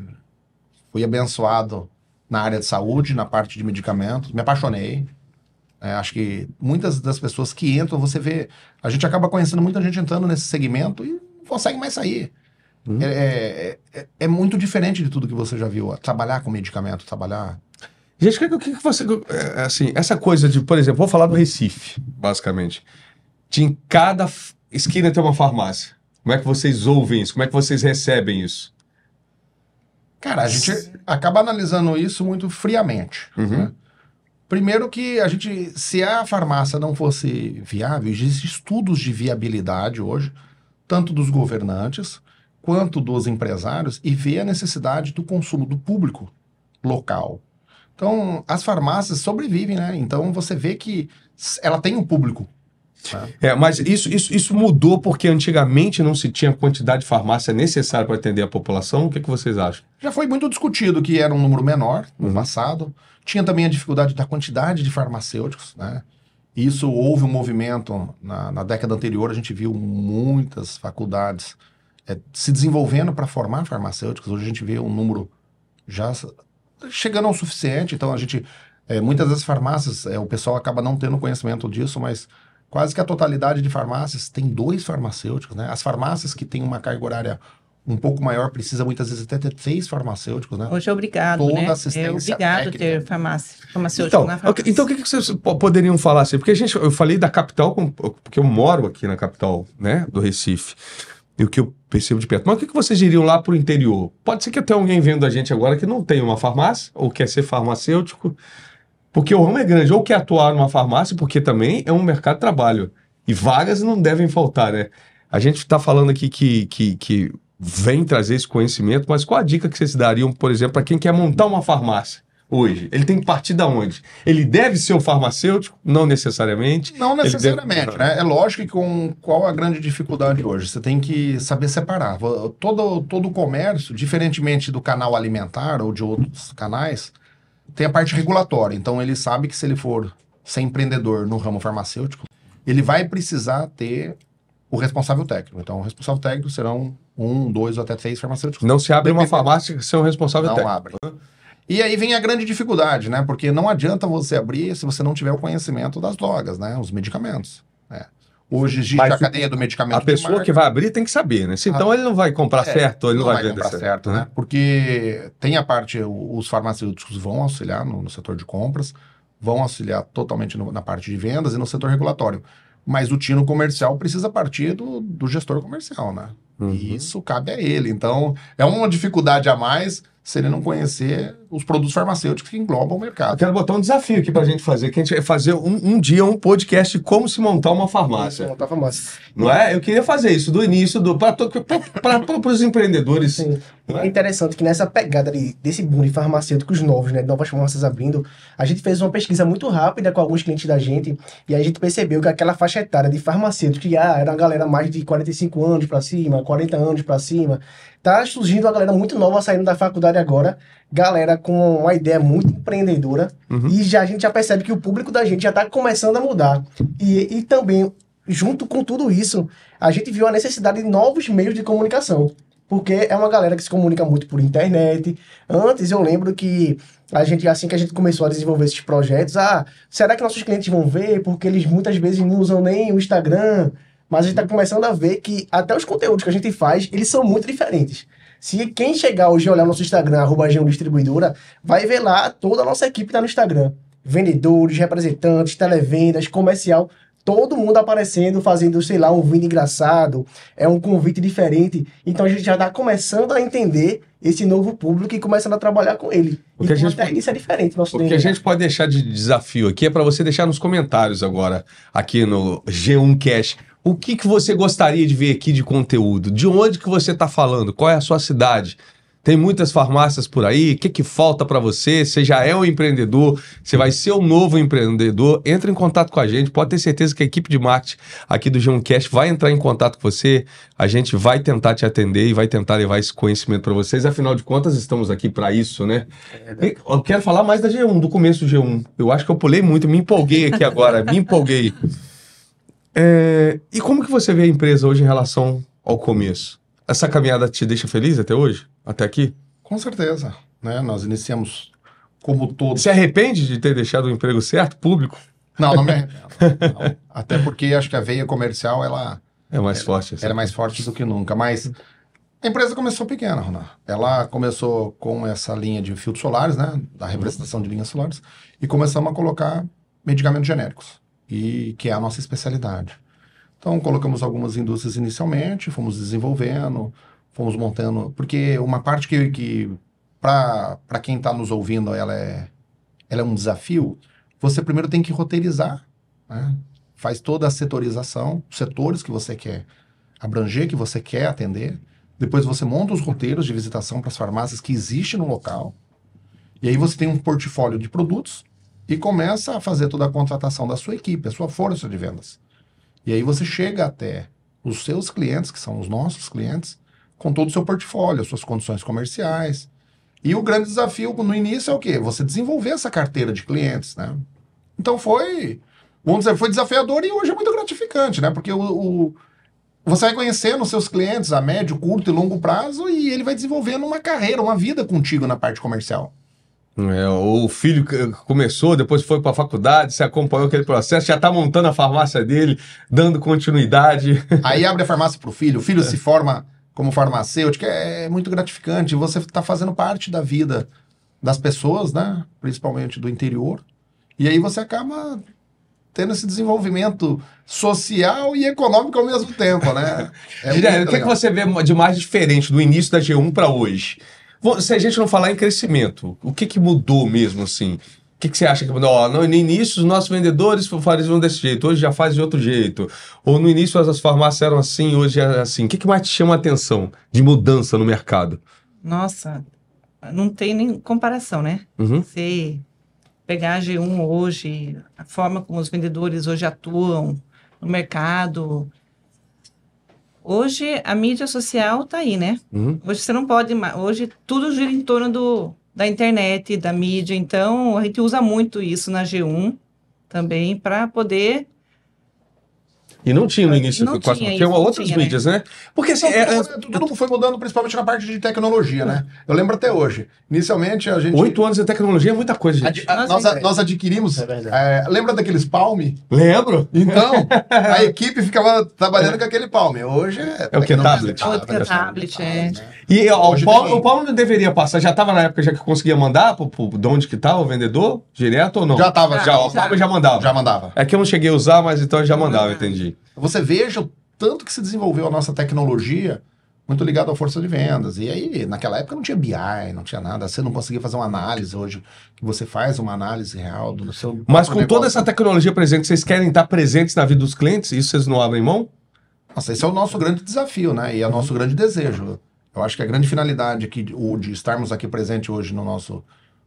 fui abençoado na área de saúde, na parte de medicamentos. Me apaixonei. Acho que muitas das pessoas que entram, você vê... A gente acaba conhecendo muita gente entrando nesse segmento e não consegue mais sair. É muito diferente de tudo que você já viu. Trabalhar com medicamento, trabalhar... Gente, o que você... Assim, essa coisa de, por exemplo, vou falar do Recife, basicamente. Em cada esquina tem uma farmácia. Como é que vocês ouvem isso? Como é que vocês recebem isso? Cara, a gente acaba analisando isso muito friamente, né? Primeiro que a gente, se a farmácia não fosse viável, existem estudos de viabilidade hoje, tanto dos governantes quanto dos empresários, e vê a necessidade do consumo do público local. Então, as farmácias sobrevivem, né? Então, você vê que ela tem um público. Né? Mas isso mudou porque antigamente não se tinha quantidade de farmácia necessária para atender a população. O que vocês acham? Já foi muito discutido que era um número menor no passado. Tinha também a dificuldade da quantidade de farmacêuticos, né? Isso houve um movimento na década anterior, a gente viu muitas faculdades se desenvolvendo para formar farmacêuticos. Hoje a gente vê um número já chegando ao suficiente. Então a gente, muitas das farmácias, o pessoal acaba não tendo conhecimento disso, mas quase que a totalidade de farmácias tem 2 farmacêuticos, né? As farmácias que têm uma carga horária um pouco maior precisa muitas vezes até ter 3 farmacêuticos, né? Hoje é obrigado, Toda né? assistência É obrigado técnica. ter farmacêutico na farmácia. Então, o que vocês poderiam falar assim? Porque eu falei da capital, porque eu moro aqui na capital, né, do Recife, e o que eu percebo de perto. Mas o que vocês diriam lá pro interior? Pode ser que até alguém vendo a gente agora que não tem uma farmácia, ou quer ser farmacêutico, porque o ramo é grande, ou quer atuar numa farmácia, porque também é um mercado de trabalho. E vagas não devem faltar, né? A gente está falando aqui que vem trazer esse conhecimento, mas qual a dica que vocês dariam, por exemplo, para quem quer montar uma farmácia hoje? Ele tem que partir da onde? Ele deve ser um farmacêutico? Não necessariamente. Não necessariamente, né? É lógico que qual a grande dificuldade hoje? Você tem que saber separar. Todo o comércio, diferentemente do canal alimentar ou de outros canais, tem a parte regulatória. Então ele sabe que se ele for ser empreendedor no ramo farmacêutico, ele vai precisar ter o responsável técnico. Então o responsável técnico serão 1, 2 ou até 3 farmacêuticos. Não se abre uma farmácia sem um responsável técnico. Não abre. E aí vem a grande dificuldade, né? Porque não adianta você abrir se você não tiver o conhecimento das drogas, né? Os medicamentos. Né? Hoje existe a cadeia do medicamento. A pessoa que vai abrir tem que saber, né? Senão ele não vai comprar certo, ele não vai vender certo, né? Porque tem a parte, os farmacêuticos vão auxiliar no setor de compras, vão auxiliar totalmente na parte de vendas e no setor regulatório. Mas o tino comercial precisa partir do gestor comercial, né? E isso cabe a ele. Então, é uma dificuldade a mais se ele não conhecer os produtos farmacêuticos que englobam o mercado. Eu quero botar um desafio aqui pra gente fazer, que a gente vai fazer um dia um podcast de como se montar uma farmácia. Montar farmácia. Não é? Eu queria fazer isso do início, para os empreendedores. Sim. É interessante que nessa pegada desse boom de farmacêuticos novos, né, novas farmácias abrindo, a gente fez uma pesquisa muito rápida com alguns clientes da gente e a gente percebeu que aquela faixa etária de farmacêuticos, que era uma galera mais de 45 anos para cima, 40 anos para cima, tá surgindo uma galera muito nova saindo da faculdade agora, galera com uma ideia muito empreendedora, e a gente já percebe que o público da gente já está começando a mudar. E também, junto com tudo isso, a gente viu a necessidade de novos meios de comunicação. Porque é uma galera que se comunica muito por internet. Antes, eu lembro que assim que a gente começou a desenvolver esses projetos, será que nossos clientes vão ver? Porque eles muitas vezes não usam nem o Instagram. Mas a gente está começando a ver que até os conteúdos que a gente faz, eles são muito diferentes. Se quem chegar hoje e olhar nosso Instagram, @G1Distribuidora, vai ver lá toda a nossa equipe tá no Instagram. Vendedores, representantes, televendas, comercial, todo mundo aparecendo, fazendo, sei lá, um vídeo engraçado, um convite diferente. Então a gente já está começando a entender esse novo público e começando a trabalhar com ele. Porque então até isso é diferente. O que a gente pode deixar de desafio aqui é para você deixar nos comentários agora, aqui no G1 Cash. O que você gostaria de ver aqui de conteúdo? De onde que você está falando? Qual é a sua cidade? Tem muitas farmácias por aí. O que que falta para você? Você já é um empreendedor, você vai ser um novo empreendedor. Entra em contato com a gente. Pode ter certeza que a equipe de marketing aqui do G1cast vai entrar em contato com você. A gente vai tentar te atender e vai tentar levar esse conhecimento para vocês. Afinal de contas, estamos aqui para isso, né? Eu quero falar mais da G1, do começo do G1. Eu acho que eu pulei muito, me empolguei aqui agora, me empolguei. E como que você vê a empresa hoje em relação ao começo? Essa caminhada te deixa feliz até hoje? Até aqui? Com certeza, né? Nós iniciamos como todos. Se arrepende de ter deixado o emprego certo, público? Não me arrependo. Não. Até porque acho que a veia comercial, ela É mais forte. Assim. é mais forte do que nunca. Mas a empresa começou pequena, Ronan. Ela começou com essa linha de filtros solares, né? Da representação de linhas solares. E começamos a colocar medicamentos genéricos, que é a nossa especialidade. Então, colocamos algumas indústrias inicialmente, fomos desenvolvendo, fomos montando... Porque uma parte que para quem está nos ouvindo, ela é um desafio, você primeiro tem que roteirizar, né? Faz toda a setorização, os setores que você quer abranger, que você quer atender. Depois você monta os roteiros de visitação para as farmácias que existem no local. E aí você tem um portfólio de produtos e começa a fazer toda a contratação da sua equipe, a sua força de vendas. E aí você chega até os seus clientes, que são os nossos clientes, com todo o seu portfólio, as suas condições comerciais. E o grande desafio no início é o quê? Você desenvolver essa carteira de clientes, né? Então vamos dizer, foi desafiador e hoje é muito gratificante, né? Porque você vai conhecendo os seus clientes a médio, curto e longo prazo e ele vai desenvolvendo uma carreira, uma vida contigo na parte comercial. O filho começou, depois foi para a faculdade, você acompanhou aquele processo, já está montando a farmácia dele, dando continuidade. Aí abre a farmácia para o filho se forma como farmacêutico, é muito gratificante. Você está fazendo parte da vida das pessoas, né? Principalmente do interior. E aí você acaba tendo esse desenvolvimento social e econômico ao mesmo tempo, né? O que você vê de mais diferente do início da G1 para hoje? Se a gente não falar em crescimento, o que mudou mesmo, assim? O que você acha que mudou? No início, os nossos vendedores faziam desse jeito, hoje já faz de outro jeito. Ou no início as farmácias eram assim, hoje é assim. O que mais te chama a atenção de mudança no mercado? Nossa, não tem nem comparação, né? Uhum. Você pegar a G1 hoje, a forma como os vendedores hoje atuam no mercado... Hoje, a mídia social está aí, né? Uhum. Hoje você não pode... Hoje, tudo gira em torno da internet, da mídia. Então, a gente usa muito isso na G1 também para poder... E não tinha no início, tinha outras mídias, né? Porque assim, tudo foi mudando, principalmente na parte de tecnologia, né? Eu lembro até hoje. Inicialmente, a gente... 8 anos de tecnologia é muita coisa, gente. Nós adquirimos... lembra daqueles Palm? Lembro. Então, a equipe ficava trabalhando com aquele Palm. Hoje é o que? Tablet. É tablet, é. E o Paulo não deveria passar, já estava na época já que conseguia mandar de onde que estava o vendedor, direto ou não? Já estava. O Paulo já mandava. Já mandava. É que eu não cheguei a usar, mas então já mandava, entendi. Você veja o tanto que se desenvolveu a nossa tecnologia muito ligado à força de vendas. E aí, naquela época não tinha BI, não tinha nada. Você não conseguia fazer uma análise hoje, que você faz uma análise real do seu... Mas com toda essa tecnologia presente, vocês querem estar presentes na vida dos clientes? Isso vocês não abrem mão? Nossa, esse é o nosso grande desafio, né? E é o nosso grande desejo. Eu acho que a grande finalidade aqui, de estarmos aqui presente hoje no nosso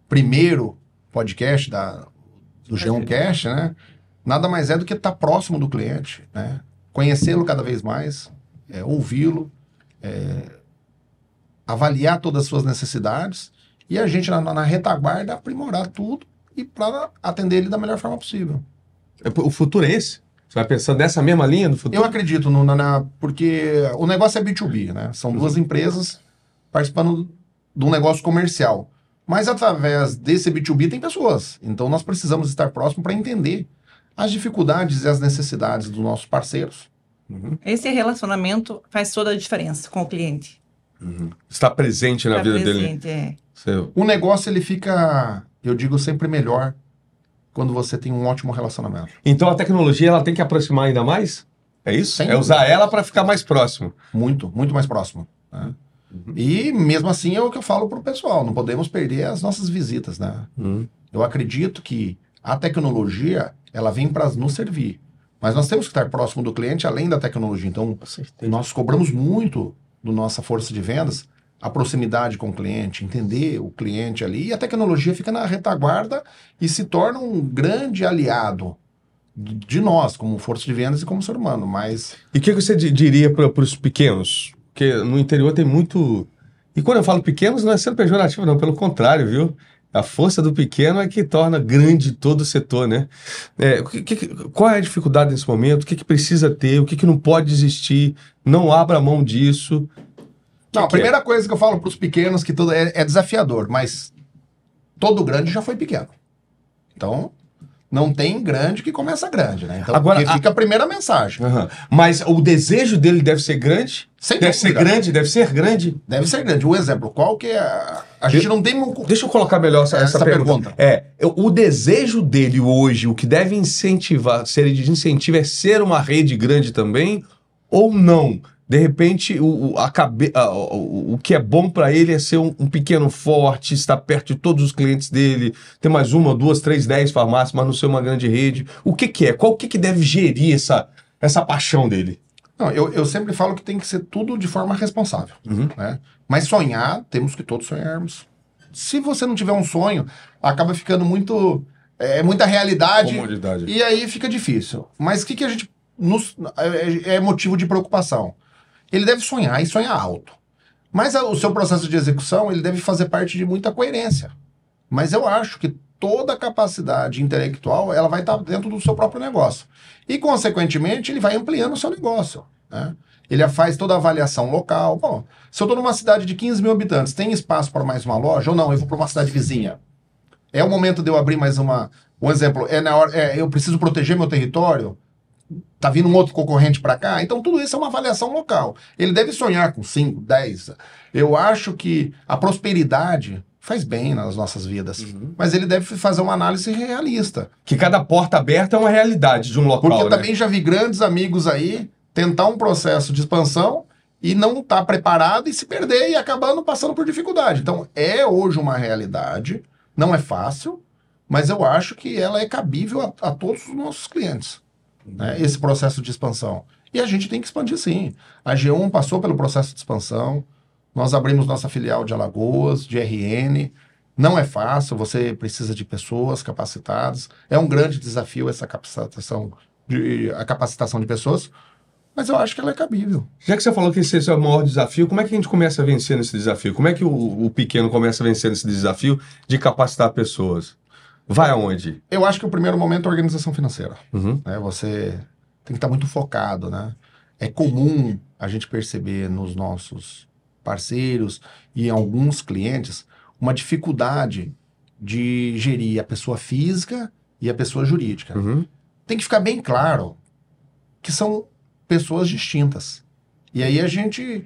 primeiro podcast do G1cast, né? Nada mais é do que estar próximo do cliente, né? Conhecê-lo cada vez mais, ouvi-lo, avaliar todas as suas necessidades e a gente, na retaguarda, aprimorar tudo e para atender ele da melhor forma possível. O futuro é esse? Você vai pensando nessa mesma linha do futuro? Eu acredito, porque o negócio é B2B, né? São duas empresas participando de um negócio comercial. Mas através desse B2B tem pessoas. Então nós precisamos estar próximo para entender as dificuldades e as necessidades dos nossos parceiros. Uhum. Esse relacionamento faz toda a diferença com o cliente. Uhum. Está presente na vida dele. O negócio, ele fica, eu digo, sempre melhor quando você tem um ótimo relacionamento. Então a tecnologia ela tem que aproximar ainda mais? É isso? Sem usar dúvida. ela para ficar mais próximo. Muito, muito mais próximo. Né? Uhum. E mesmo assim é o que eu falo para o pessoal, não podemos perder as nossas visitas. Né? Uhum. Eu acredito que a tecnologia ela vem para nos servir, mas nós temos que estar próximo do cliente além da tecnologia. Então nós cobramos muito da nossa força de vendas a proximidade com o cliente, entender o cliente ali, e a tecnologia fica na retaguarda e se torna um grande aliado de nós, como força de vendas e como ser humano, mas... E o que você diria para os pequenos? Porque no interior tem muito... E quando eu falo pequenos, não é sendo pejorativo, não, pelo contrário, viu? A força do pequeno é que torna grande todo o setor, né? Qual é a dificuldade nesse momento? O que precisa ter? O que não pode existir? Não abra mão disso. Não, a primeira coisa que eu falo para os pequenos que tudo é desafiador, mas todo grande já foi pequeno. Então, não tem grande que começa grande, né? Então, agora fica a primeira mensagem. Mas o desejo dele deve ser grande? Sem deve dúvida. ser grande? Deve ser grande? Deve ser grande. Um exemplo, qual que é... A gente não tem... Deixa eu colocar melhor essa pergunta. O desejo dele hoje, o que deve incentivar, ser de incentivo é ser uma rede grande também ou não? De repente, o que é bom para ele é ser um pequeno forte, estar perto de todos os clientes dele, ter mais 1, 2, 3, 10 farmácias, mas não ser uma grande rede. O que é? Qual que deve gerir essa paixão dele? Não, eu sempre falo que tem que ser tudo de forma responsável. Né? Mas sonhar, temos que todos sonharmos. Se você não tiver um sonho, acaba ficando muita realidade. Comodidade. E aí fica difícil. Mas o que a gente... é motivo de preocupação? Ele deve sonhar e sonhar alto. Mas o seu processo de execução, ele deve fazer parte de muita coerência. Mas eu acho que toda a capacidade intelectual, ela vai estar dentro do seu próprio negócio. E, consequentemente, ele vai ampliando o seu negócio. Né? Ele faz toda a avaliação local. Bom, se eu estou numa cidade de 15 mil habitantes, tem espaço para mais uma loja ou não? Eu vou para uma cidade vizinha. É o momento de eu abrir mais uma... Um exemplo, eu preciso proteger meu território? Tá vindo um outro concorrente para cá? Então, tudo isso é uma avaliação local. Ele deve sonhar com 5, 10. Eu acho que a prosperidade faz bem nas nossas vidas. Mas ele deve fazer uma análise realista. Que cada porta aberta é uma realidade de um local, porque eu né? também já vi grandes amigos aí tentar um processo de expansão e não estar preparado e se perder e acabando passando por dificuldade. Então, é hoje uma realidade. Não é fácil, mas eu acho que ela é cabível a todos os nossos clientes. Né, esse processo de expansão. E a gente tem que expandir sim. A G1 passou pelo processo de expansão, nós abrimos nossa filial de Alagoas, de RN. Não é fácil, você precisa de pessoas capacitadas. É um grande desafio essa capacitação de pessoas, mas eu acho que ela é cabível. Já que você falou que esse é o maior desafio, como é que a gente começa a vencer nesse desafio? Como é que o pequeno começa a vencer nesse desafio de capacitar pessoas? Vai aonde? Eu acho que o primeiro momento é a organização financeira. Né? Você tem que estar muito focado, né? É comum a gente perceber nos nossos parceiros e em alguns clientes uma dificuldade de gerir a pessoa física e a pessoa jurídica. Tem que ficar bem claro que são pessoas distintas. E aí a gente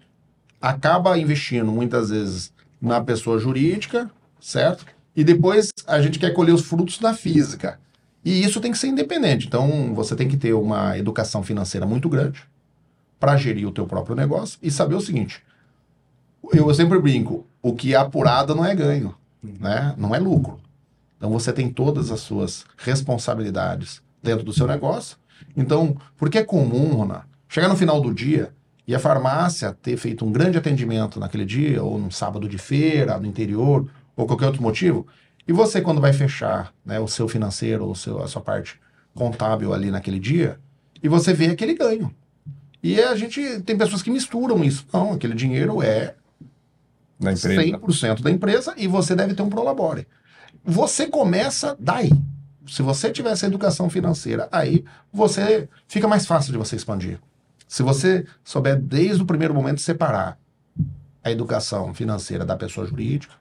acaba investindo muitas vezes na pessoa jurídica, certo? E depois a gente quer colher os frutos da física. E isso tem que ser independente. Então, você tem que ter uma educação financeira muito grande para gerir o teu próprio negócio e saber o seguinte, eu sempre brinco, o que é apurado não é ganho, né? Não é lucro. Então, você tem todas as suas responsabilidades dentro do seu negócio. Então, porque é comum, Rona, chegar no final do dia e a farmácia ter feito um grande atendimento naquele dia, ou num sábado de feira, no interior, ou qualquer outro motivo, e você quando vai fechar, né, o seu financeiro, ou a sua parte contábil ali naquele dia, e você vê aquele ganho. E a gente tem pessoas que misturam isso. Não, aquele dinheiro é da empresa. 100% da empresa e você deve ter um prolabore. Você começa daí. Se você tiver essa educação financeira, aí você fica mais fácil de você expandir. Se você souber desde o primeiro momento separar a educação financeira da pessoa jurídica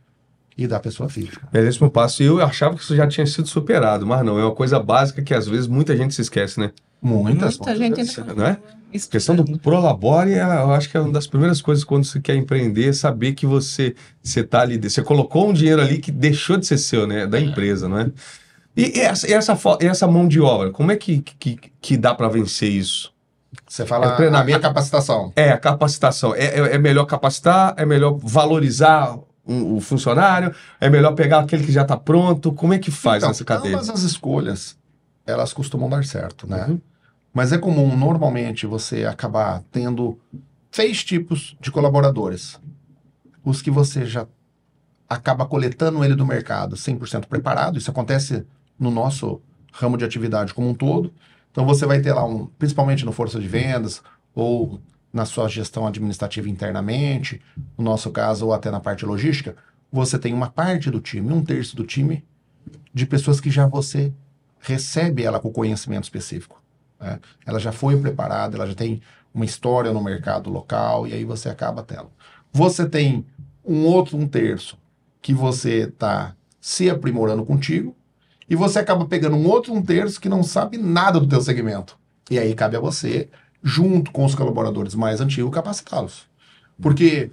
e da pessoa física. Belíssimo passo. E eu achava que isso já tinha sido superado, mas não. É uma coisa básica que às vezes muita gente se esquece, né? Muita gente não é? A questão do Prolabore, eu acho que é uma das primeiras coisas quando você quer empreender, saber que você tá ali, você colocou um dinheiro ali que deixou de ser seu, né? Da empresa, não é? E essa mão de obra, como é que dá para vencer isso? Você fala treinamento, a capacitação. A capacitação. É melhor capacitar? É melhor valorizar o funcionário? É melhor pegar aquele que já está pronto? Como é que faz então, essa cadeia? Ambas as escolhas, elas costumam dar certo, né? Mas é comum, normalmente, você acabar tendo 3 tipos de colaboradores. os que você já acaba coletando ele do mercado 100% preparado. Isso acontece no nosso ramo de atividade como um todo. Então você vai ter lá, principalmente no força de vendas ou na sua gestão administrativa internamente, no nosso caso, ou até na parte logística, você tem uma parte do time, 1/3 do time, de pessoas que já você recebe ela com conhecimento específico. Né? Ela já foi preparada, ela já tem uma história no mercado local, e aí você acaba tendo. Você tem um outro 1/3 que você está se aprimorando contigo, e você acaba pegando um outro 1/3 que não sabe nada do teu segmento. E aí cabe a você, junto com os colaboradores mais antigos, capacitá-los. Porque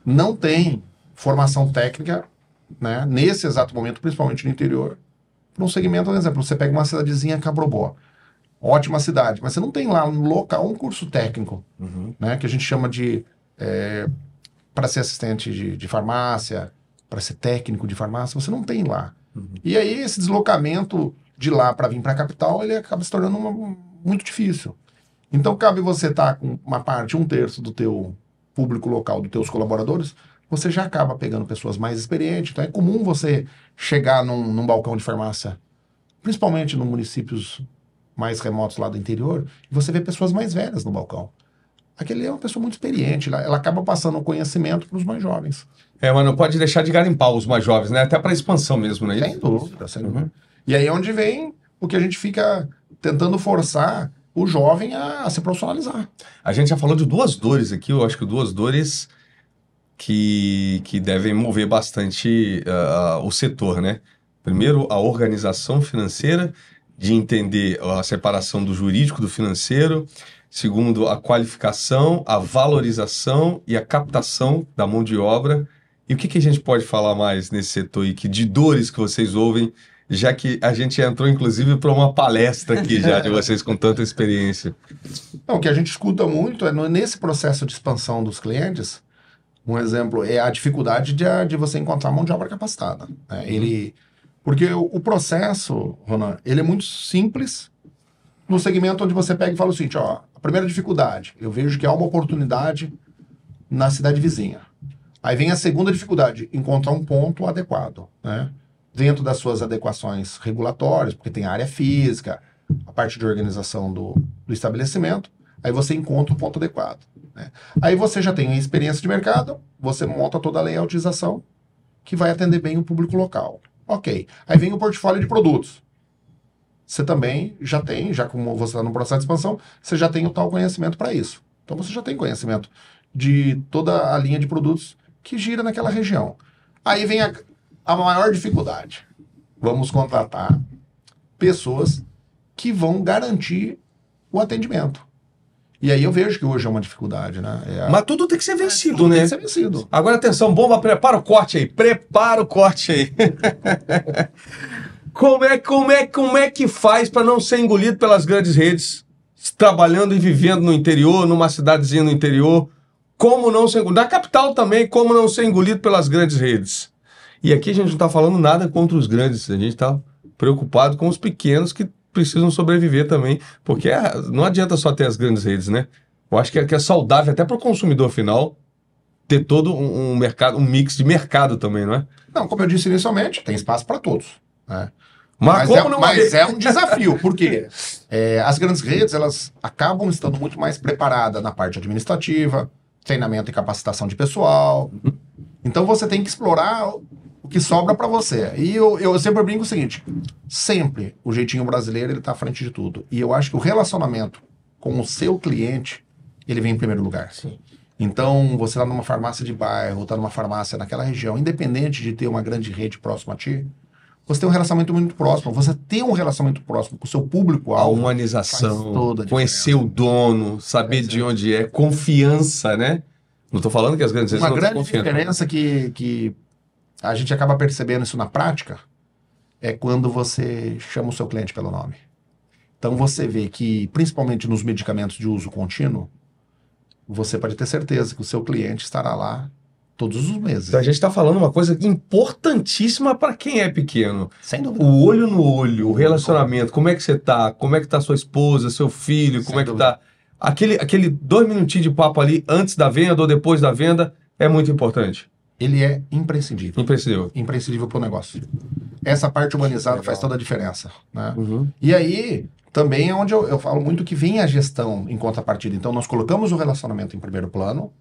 não tem formação técnica, né, nesse exato momento, principalmente no interior, para um segmento, por exemplo, você pega uma cidadezinha Cabrobó, ótima cidade, mas você não tem lá no local um curso técnico, né, que a gente chama de para ser assistente de farmácia, para ser técnico de farmácia, você não tem lá. E aí esse deslocamento de lá para vir para a capital, ele acaba se tornando muito difícil. Então cabe você estar com uma parte, 1/3 do teu público local, dos teus colaboradores, você já acaba pegando pessoas mais experientes. Então é comum você chegar num balcão de farmácia, principalmente nos municípios mais remotos lá do interior, e você vê pessoas mais velhas no balcão. Aquele é uma pessoa muito experiente, ela acaba passando o conhecimento para os mais jovens. Mas não pode deixar de garimpar os mais jovens, né? Até para expansão mesmo, né? Sem dúvida, sem dúvida. E aí é onde vem o que a gente fica tentando forçar o jovem a se profissionalizar. A gente já falou de 2 dores aqui, eu acho que 2 dores que devem mover bastante o setor, né? Primeiro, a organização financeira, de entender a separação do jurídico do financeiro. Segundo, a qualificação, a valorização e a captação da mão de obra. E o que a gente pode falar mais nesse setor aí, de dores que vocês ouvem, já que a gente entrou, inclusive, para uma palestra aqui já de vocês com tanta experiência? Não, o que a gente escuta muito é, nesse processo de expansão dos clientes, um exemplo é a dificuldade de você encontrar mão de obra capacitada. Né? Porque o processo, Ronan, ele é muito simples no segmento onde você pega e fala o seguinte, ó, a primeira dificuldade, eu vejo que há uma oportunidade na cidade vizinha. Aí vem a segunda dificuldade, encontrar um ponto adequado, né? Dentro das suas adequações regulatórias, porque tem a área física, a parte de organização do estabelecimento, aí você encontra o ponto adequado. Né? Aí você já tem a experiência de mercado, você monta toda a layoutização que vai atender bem o público local. Ok. Aí vem o portfólio de produtos. Você também já tem, já como você está no processo de expansão, você já tem o tal conhecimento para isso. Então você já tem conhecimento de toda a linha de produtos que gira naquela região. Aí vem a maior dificuldade. Vamos contratar pessoas que vão garantir o atendimento. E aí eu vejo que hoje é uma dificuldade, né? Mas tudo tem que ser vencido, tudo né? tem que ser vencido. Agora, atenção, bomba, prepara o corte aí. Prepara o corte aí. Como é que faz para não ser engolido pelas grandes redes, trabalhando e vivendo no interior, numa cidadezinha no interior? Como não ser engolido? Na capital também, como não ser engolido pelas grandes redes? E aqui a gente não está falando nada contra os grandes, a gente está preocupado com os pequenos que precisam sobreviver também, porque não adianta só ter as grandes redes, né? Eu acho que é saudável até para o consumidor final ter todo um mercado, um mix de mercado também, não é? Não, como eu disse inicialmente, tem espaço para todos, né? Mas é um desafio, porque as grandes redes, elas acabam estando muito mais preparadas na parte administrativa, treinamento e capacitação de pessoal. Então você tem que explorar o que sobra para você. E eu sempre brinco o seguinte, sempre o jeitinho brasileiro, ele tá à frente de tudo. E eu acho que o relacionamento com o seu cliente, ele vem em primeiro lugar. Sim. Então, você tá numa farmácia de bairro, tá numa farmácia naquela região, independente de ter uma grande rede próxima a ti, você tem um relacionamento muito próximo. Você tem um relacionamento próximo com o seu público-alvo. A humanização, conhecer o dono, saber de onde é, confiança, né? Não estou falando que as grandes redes uma não grande têm confiança. diferença que a gente acaba percebendo isso na prática é quando você chama o seu cliente pelo nome. Então você vê que, principalmente nos medicamentos de uso contínuo, você pode ter certeza que o seu cliente estará lá todos os meses. Então a gente está falando uma coisa importantíssima para quem é pequeno. Sem dúvida. O olho no olho, o relacionamento, como é que você tá, como é que tá sua esposa, seu filho, como é que tá... Aquele 2 minutinhos de papo ali antes da venda ou depois da venda é muito importante. ele é imprescindível. Imprescindível. Imprescindível para o negócio. Essa parte humanizada faz toda a diferença, né? Uhum. E aí, também é onde eu falo muito que vem a gestão em contrapartida. Então, nós colocamos o relacionamento em primeiro plano,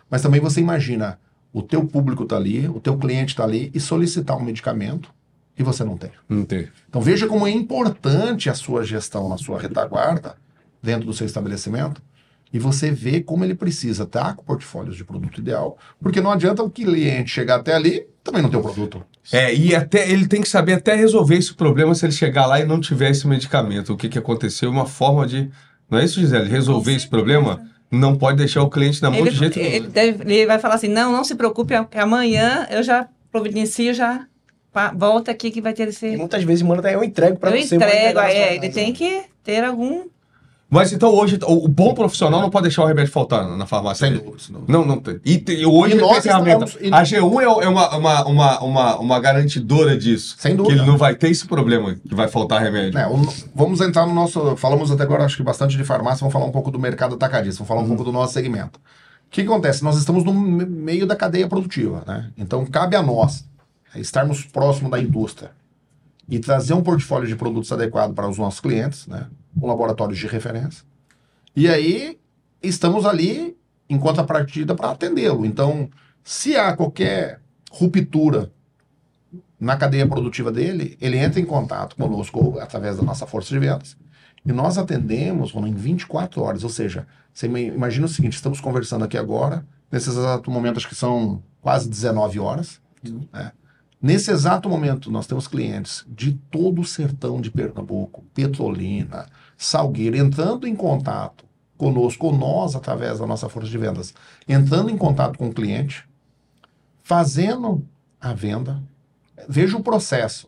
mas também você imagina, o teu público está ali, o teu cliente está ali, e solicitar um medicamento, e você não tem. Não tem. Então, veja como é importante a sua gestão na sua retaguarda, dentro do seu estabelecimento, e você vê como ele precisa estar com portfólios de produto ideal, porque não adianta o cliente chegar até ali também não ter o produto. E até ele tem que saber até resolver esse problema se ele chegar lá e não tiver esse medicamento. O que aconteceu, uma forma de... Não é isso, Gisele? Resolver esse problema, não pode deixar o cliente na mão de jeito nenhum. Ele vai falar assim, não se preocupe, amanhã eu já providencio, já volta aqui que vai ter esse... E muitas vezes, mano, eu entrego para você. Eu entrego, ele tem que ter algum... Mas então hoje, o bom profissional não pode deixar o remédio faltar na farmácia. Sem dele. dúvida, sem Não, não tem. E hoje ele tem ferramenta. A G1 é uma garantidora disso. Sem dúvida. Que ele não vai ter esse problema, que vai faltar remédio. Vamos entrar no nosso... Falamos até agora, acho que bastante de farmácia, vamos falar um pouco do mercado atacadista, vamos falar um pouco do nosso segmento. O que acontece? Nós estamos no meio da cadeia produtiva, né? Então, cabe a nós estarmos próximo da indústria e trazer um portfólio de produtos adequado para os nossos clientes, né? Com laboratórios de referência. E aí, estamos ali em contrapartida para atendê-lo. Então, se há qualquer ruptura na cadeia produtiva dele, ele entra em contato conosco através da nossa força de vendas e nós atendemos em 24 horas. Ou seja, você imagina o seguinte, estamos conversando aqui agora, nesse exato momento, acho que são quase 19 horas, né? Nesse exato momento, nós temos clientes de todo o sertão de Pernambuco, Petrolina, Salgueiro, entrando em contato conosco, ou nós, através da nossa força de vendas, entrando em contato com o cliente, fazendo a venda. Veja o processo.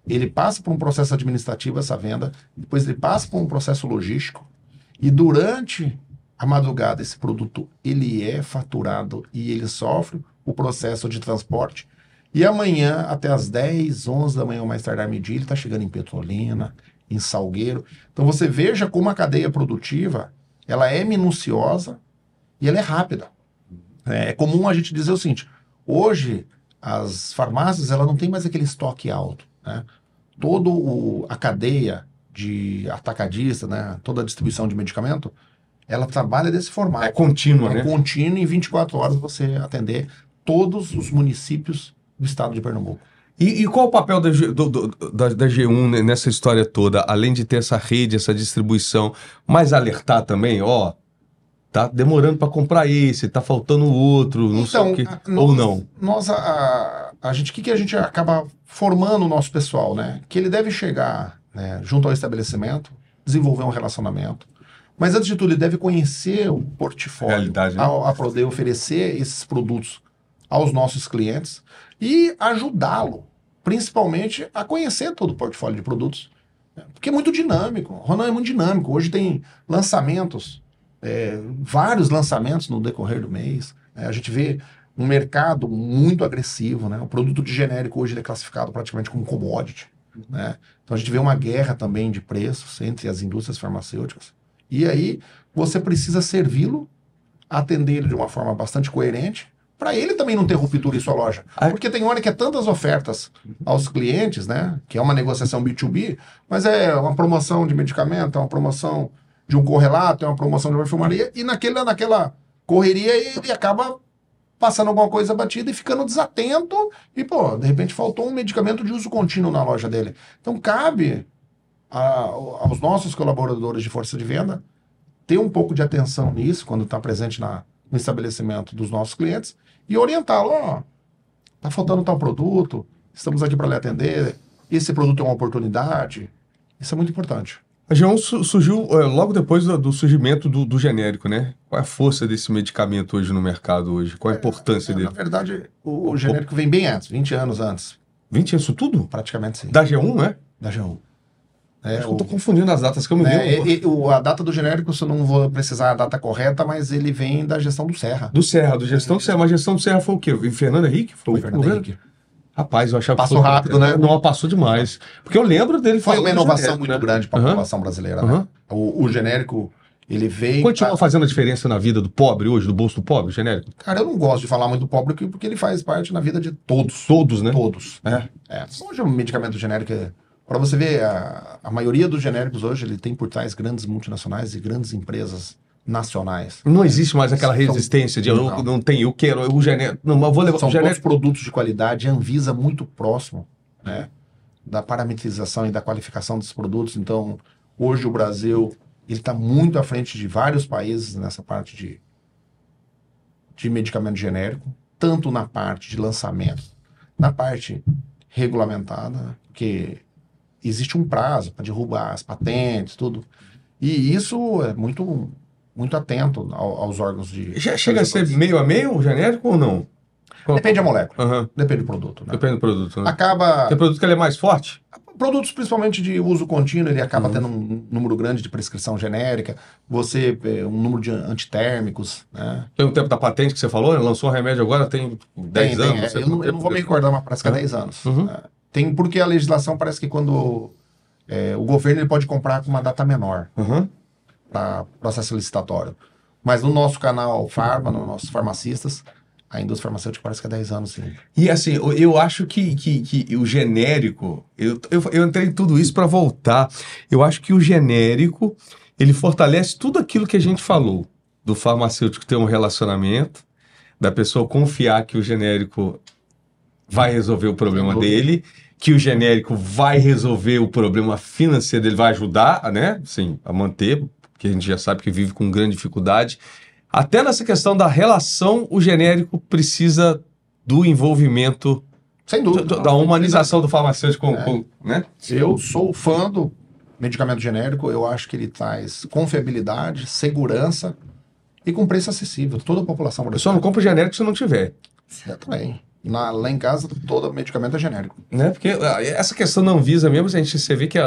Ele passa por um processo administrativo, essa venda, depois ele passa por um processo logístico, e durante a madrugada, esse produto ele é faturado e ele sofre o processo de transporte. E amanhã, até as 10, 11 da manhã, ou mais tardar meio-dia, ele está chegando em Petrolina, em Salgueiro. Então você veja como a cadeia produtiva, ela é minuciosa e ela é rápida. É comum a gente dizer o seguinte, hoje as farmácias ela não tem mais aquele estoque alto, né? Toda a cadeia de atacadista, né? Toda a distribuição de medicamento, ela trabalha desse formato. É contínua, né? É contínuo, em 24 horas você atender todos os municípios do estado de Pernambuco. E qual o papel da G1 nessa história toda? Além de ter essa rede, essa distribuição, mas alertar também, tá demorando para comprar esse, tá faltando o outro, não sei o quê, ou não? A gente, o que a gente acaba formando o nosso pessoal, né? Que ele deve chegar, né, junto ao estabelecimento, desenvolver um relacionamento, mas antes de tudo ele deve conhecer o portfólio, realidade, né? a poder oferecer esses produtos aos nossos clientes e ajudá-lo, principalmente, a conhecer todo o portfólio de produtos. Porque é muito dinâmico. O Ronan é muito dinâmico. Hoje tem lançamentos, vários lançamentos no decorrer do mês. A gente vê um mercado muito agressivo, né? O produto de genérico hoje é classificado praticamente como commodity, né? Então a gente vê uma guerra também de preços entre as indústrias farmacêuticas. E aí você precisa servi-lo, atendê-lo de uma forma bastante coerente, para ele também não ter ruptura em sua loja. Porque tem hora que é tantas ofertas aos clientes, né? Que é uma negociação B2B, mas é uma promoção de medicamento, é uma promoção de um correlato, é uma promoção de perfumaria, e naquela correria ele acaba passando alguma coisa batida e ficando desatento, e, de repente faltou um medicamento de uso contínuo na loja dele. Então cabe aos nossos colaboradores de força de venda ter um pouco de atenção nisso, quando está presente no estabelecimento dos nossos clientes, e orientá-lo, tá faltando tal produto, estamos aqui para lhe atender, esse produto é uma oportunidade. Isso é muito importante. A G1 surgiu logo depois do surgimento do genérico, né? Qual é a força desse medicamento hoje no mercado hoje? Qual a importância dele? Na verdade, o genérico vem bem antes, 20 anos antes. 20 anos, isso tudo? Praticamente sim. Da G1, né? Da G1. Acho que eu tô confundindo as datas que eu me lembro. A data do genérico, eu não vou precisar a data correta, mas ele vem da gestão do Serra. Do Gestão do Serra. Mas gestão do Serra foi o quê? Em Fernando Henrique? Foi Fernando Henrique. Rapaz, eu achava passou rápido, né? Não, passou demais. Porque eu lembro dele foi uma inovação muito grande para a população brasileira. Né? O genérico, Ele veio... Continua fazendo a diferença na vida do pobre hoje, do bolso do pobre, genérico? Cara, eu não gosto de falar muito do pobre porque ele faz parte na vida de todos. Todos, né? Todos. Hoje o medicamento genérico, para você ver, a maioria dos genéricos hoje, ele tem por trás grandes multinacionais e grandes empresas nacionais. Não existe mais aquela resistência de não tem, eu quero, o genérico. Não, mas vou levar São o genérico. todos produtos de qualidade, a Anvisa muito próximo, né, da parametrização e da qualificação desses produtos. Então, hoje o Brasil, ele está muito à frente de vários países nessa parte de medicamento genérico, tanto na parte de lançamento, na parte regulamentada, porque existe um prazo para derrubar as patentes, tudo. E isso é muito atento aos órgãos de... Já chega a ser meio a meio o genérico ou não? Depende da molécula. Uhum. Depende do produto. Né? Depende do produto, né? Acaba... Tem produto que ele é mais forte? Produtos principalmente de uso contínuo, ele acaba tendo um número grande de prescrição genérica, um número de antitérmicos, né? Tem o tempo da patente que você falou, né? Lançou o remédio agora tem 10 anos. Eu não vou me recordar, mas parece que é 10 anos. Né? Tem porque a legislação parece que quando o governo ele pode comprar com uma data menor para processo licitatório. Mas no nosso canal Farma, nos nossos farmacistas, a indústria farmacêutica parece que é 10 anos, sim. E assim, eu acho que o genérico... Eu entrei em tudo isso para voltar. Eu acho que o genérico, ele fortalece tudo aquilo que a gente falou. Do farmacêutico ter um relacionamento, da pessoa confiar que o genérico vai resolver o problema dele, que o genérico vai resolver o problema financeiro dele, vai ajudar, né? Sim, a manter, porque a gente já sabe que vive com grande dificuldade. Até nessa questão da relação, o genérico precisa do envolvimento, sem dúvida, da humanização do farmacêutico, né? Eu sou fã do medicamento genérico, eu acho que ele traz confiabilidade, segurança e com preço acessível. Toda a população brasileira. Eu só não compro genérico se não tiver. Eu também. Lá em casa, todo medicamento é genérico. Né? Porque essa questão da Anvisa mesmo, você vê que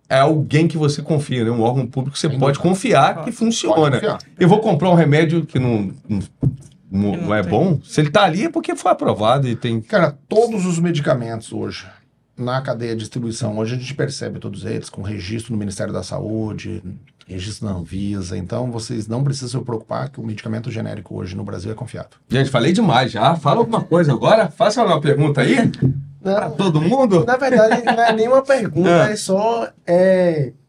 é alguém que você confia, né? Um órgão público que você pode confiar que funciona. Eu vou comprar um remédio que não é bom, se ele está ali é porque foi aprovado e tem... Cara, todos os medicamentos hoje, na cadeia de distribuição, hoje a gente percebe todos eles com registro no Ministério da Saúde, registro na Anvisa, então vocês não precisam se preocupar que o medicamento genérico hoje no Brasil é confiável. Gente, falei demais já, fala alguma coisa agora, faça uma pergunta aí para todo mundo. Na verdade, não é nenhuma pergunta, é só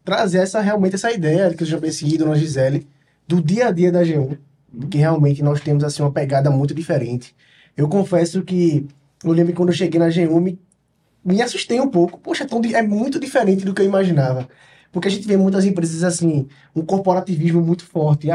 trazer realmente essa ideia que eu já pensei, dona Gisele, do dia a dia da G1, que realmente nós temos assim, uma pegada muito diferente. Eu confesso que eu lembro que quando eu cheguei na G1, me assustei um pouco. Poxa, é muito diferente do que eu imaginava. Porque a gente vê muitas empresas assim, um corporativismo muito forte.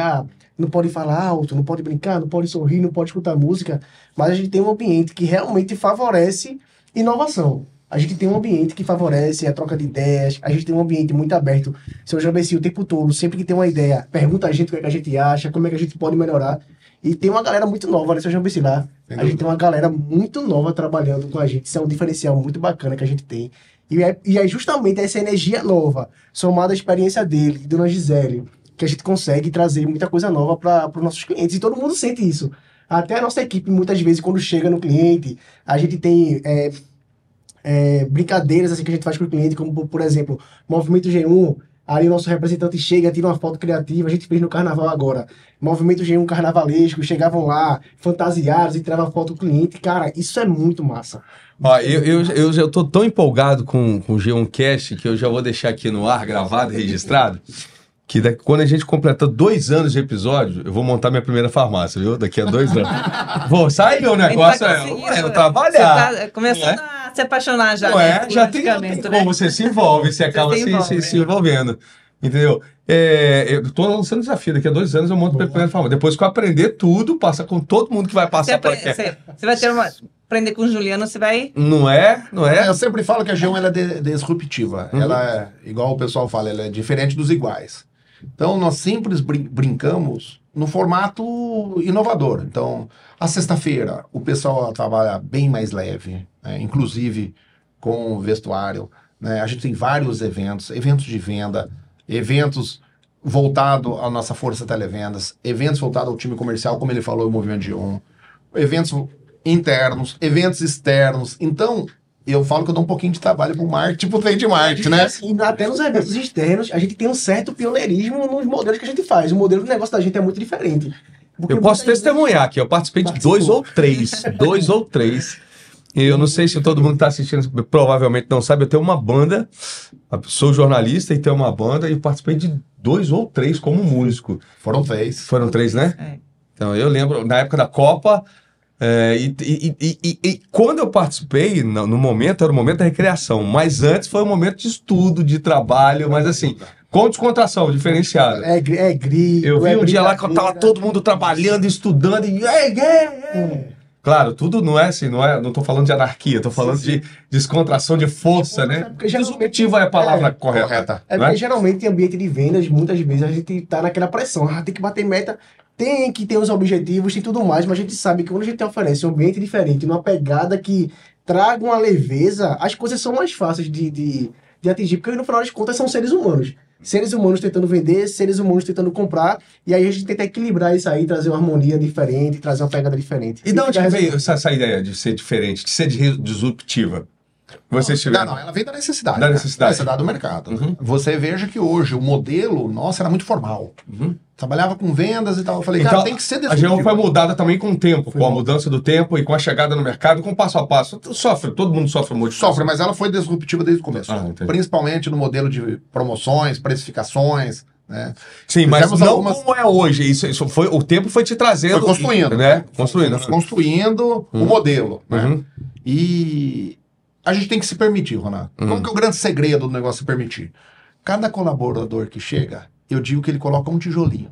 Não pode falar alto, não pode brincar, não pode sorrir, não pode escutar música. Mas a gente tem um ambiente que realmente favorece inovação. A gente tem um ambiente que favorece a troca de ideias. A gente tem um ambiente muito aberto. Seu Jambeci o tempo todo, sempre que tem uma ideia, pergunta a gente o que é que a gente acha, como é que a gente pode melhorar. E tem uma galera muito nova, né, seu Jambeci lá. A gente tem uma galera muito nova trabalhando com a gente. Isso é um diferencial muito bacana que a gente tem. E é justamente essa energia nova, somada à experiência dele, de Dona Gisele, que a gente consegue trazer muita coisa nova para os nossos clientes. E todo mundo sente isso. Até a nossa equipe, muitas vezes, quando chega no cliente, a gente tem brincadeiras assim, que a gente faz com o cliente, como, por exemplo, Movimento G1. Ali o nosso representante chega, tira uma foto criativa, a gente fez no carnaval agora. Movimento G1 carnavalesco, chegavam lá, fantasiados e tiravam foto com o cliente. Cara, isso é muito massa. Ó, eu já tô tão empolgado com o G1 Cast que eu já vou deixar aqui no ar, gravado e registrado, que quando a gente completa 2 anos de episódio, eu vou montar minha primeira farmácia, viu? Daqui a 2 anos. Sai meu negócio, eu trabalhar. Começando a se apaixonar já. Não é? Já tem como você se envolve, você acaba se envolvendo. Entendeu? Eu tô lançando desafio, daqui a 2 anos eu monto minha primeira farmácia. Depois que eu aprender tudo, passa com todo mundo que vai passar por aqui. Você vai ter aprender com o Juliano, você vai... Não é? Eu sempre falo que a G1 ela é disruptiva. Ela é, igual o pessoal fala, ela é diferente dos iguais. Então, nós sempre brincamos no formato inovador. Então, a sexta-feira, o pessoal trabalha bem mais leve, né? Inclusive com vestuário. Né? A gente tem vários eventos de venda, eventos voltados à nossa força televendas, eventos voltados ao time comercial, como ele falou, o Movimento G1, eventos internos, eventos externos. Então, eu falo que eu dou um pouquinho de trabalho pro marketing, tipo trade marketing, né? Assim, até nos eventos externos, a gente tem um certo pioneirismo nos modelos que a gente faz. O modelo de negócio da gente é muito diferente. Porque Eu posso muita gente- testemunhar aqui, eu participei de dois ou três. E eu não sei se todo mundo está assistindo, provavelmente não sabe, eu tenho uma banda, sou jornalista e tenho uma banda e participei de 2 ou 3 como músico. Foram 3. Foram 3, né? É. Então eu lembro, na época da Copa, e quando eu participei, no momento, era o momento da recreação, mas antes foi um momento de estudo, de trabalho, mas assim, com descontração, diferenciada. É grito. Eu vi é um dia lá que brincadeira. tava todo mundo trabalhando, estudando, e claro, tudo não é assim, não tô falando de anarquia, tô falando de descontração, de força, né? Porque geralmente- Disruptiva é a palavra correta. correta. É não porque é? geralmente em ambiente de vendas, muitas vezes a gente tá naquela pressão. Tem que bater meta, tem que ter os objetivos e tudo mais, mas a gente sabe que quando a gente oferece um ambiente diferente, numa pegada que traga uma leveza, as coisas são mais fáceis de atingir, porque no final das contas são seres humanos. Seres humanos tentando vender, seres humanos tentando comprar, e aí a gente tenta equilibrar isso aí, trazer uma harmonia diferente, trazer uma pegada diferente. E de onde fica veio essa ideia de ser diferente, de ser disruptiva? Vocês tiveram? Não, ela vem da necessidade. Da né? necessidade. Da necessidade do mercado. Uhum. Você veja que hoje o modelo nosso era muito formal. Uhum. Trabalhava com vendas e tal. Eu falei, cara, tem que ser a Geão foi mudada também com o tempo, Foi com a bom. mudança do tempo e com a chegada no mercado, com o passo a passo. Todo mundo sofre muito. Sofre, mas ela foi disruptiva desde o começo. Entendi. Principalmente no modelo de promoções, precificações, né? Sim, mas Fizemos não algumas- como é hoje. Isso foi, o tempo foi te trazendo. Foi construindo. Né? Construindo. Fomos construindo o modelo, né? Uhum. E a gente tem que se permitir, Ronaldo. Qual que é o grande segredo do negócio se permitir? Cada colaborador que chega, eu digo que ele coloca um tijolinho.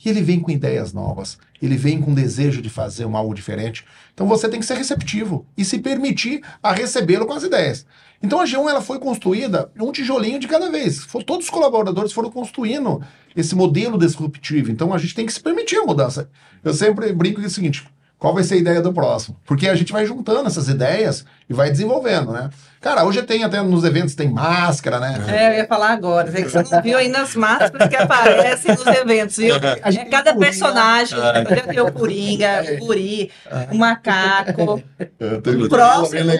E ele vem com ideias novas, ele vem com desejo de fazer algo diferente. Então você tem que ser receptivo e se permitir a recebê-lo com as ideias. Então a G1 ela foi construída um tijolinho de cada vez. Todos os colaboradores foram construindo esse modelo disruptivo. Então a gente tem que se permitir a mudança. Eu sempre brinco que é o seguinte: qual vai ser a ideia do próximo? Porque a gente vai juntando essas ideias e vai desenvolvendo, né? Cara, hoje tem até nos eventos, tem máscara, né? Eu ia falar agora. Você não viu ainda as máscaras que aparecem nos eventos, viu? A gente É cada tem o Coringa. personagem. Tem o Coringa, o Guri, o Macaco. O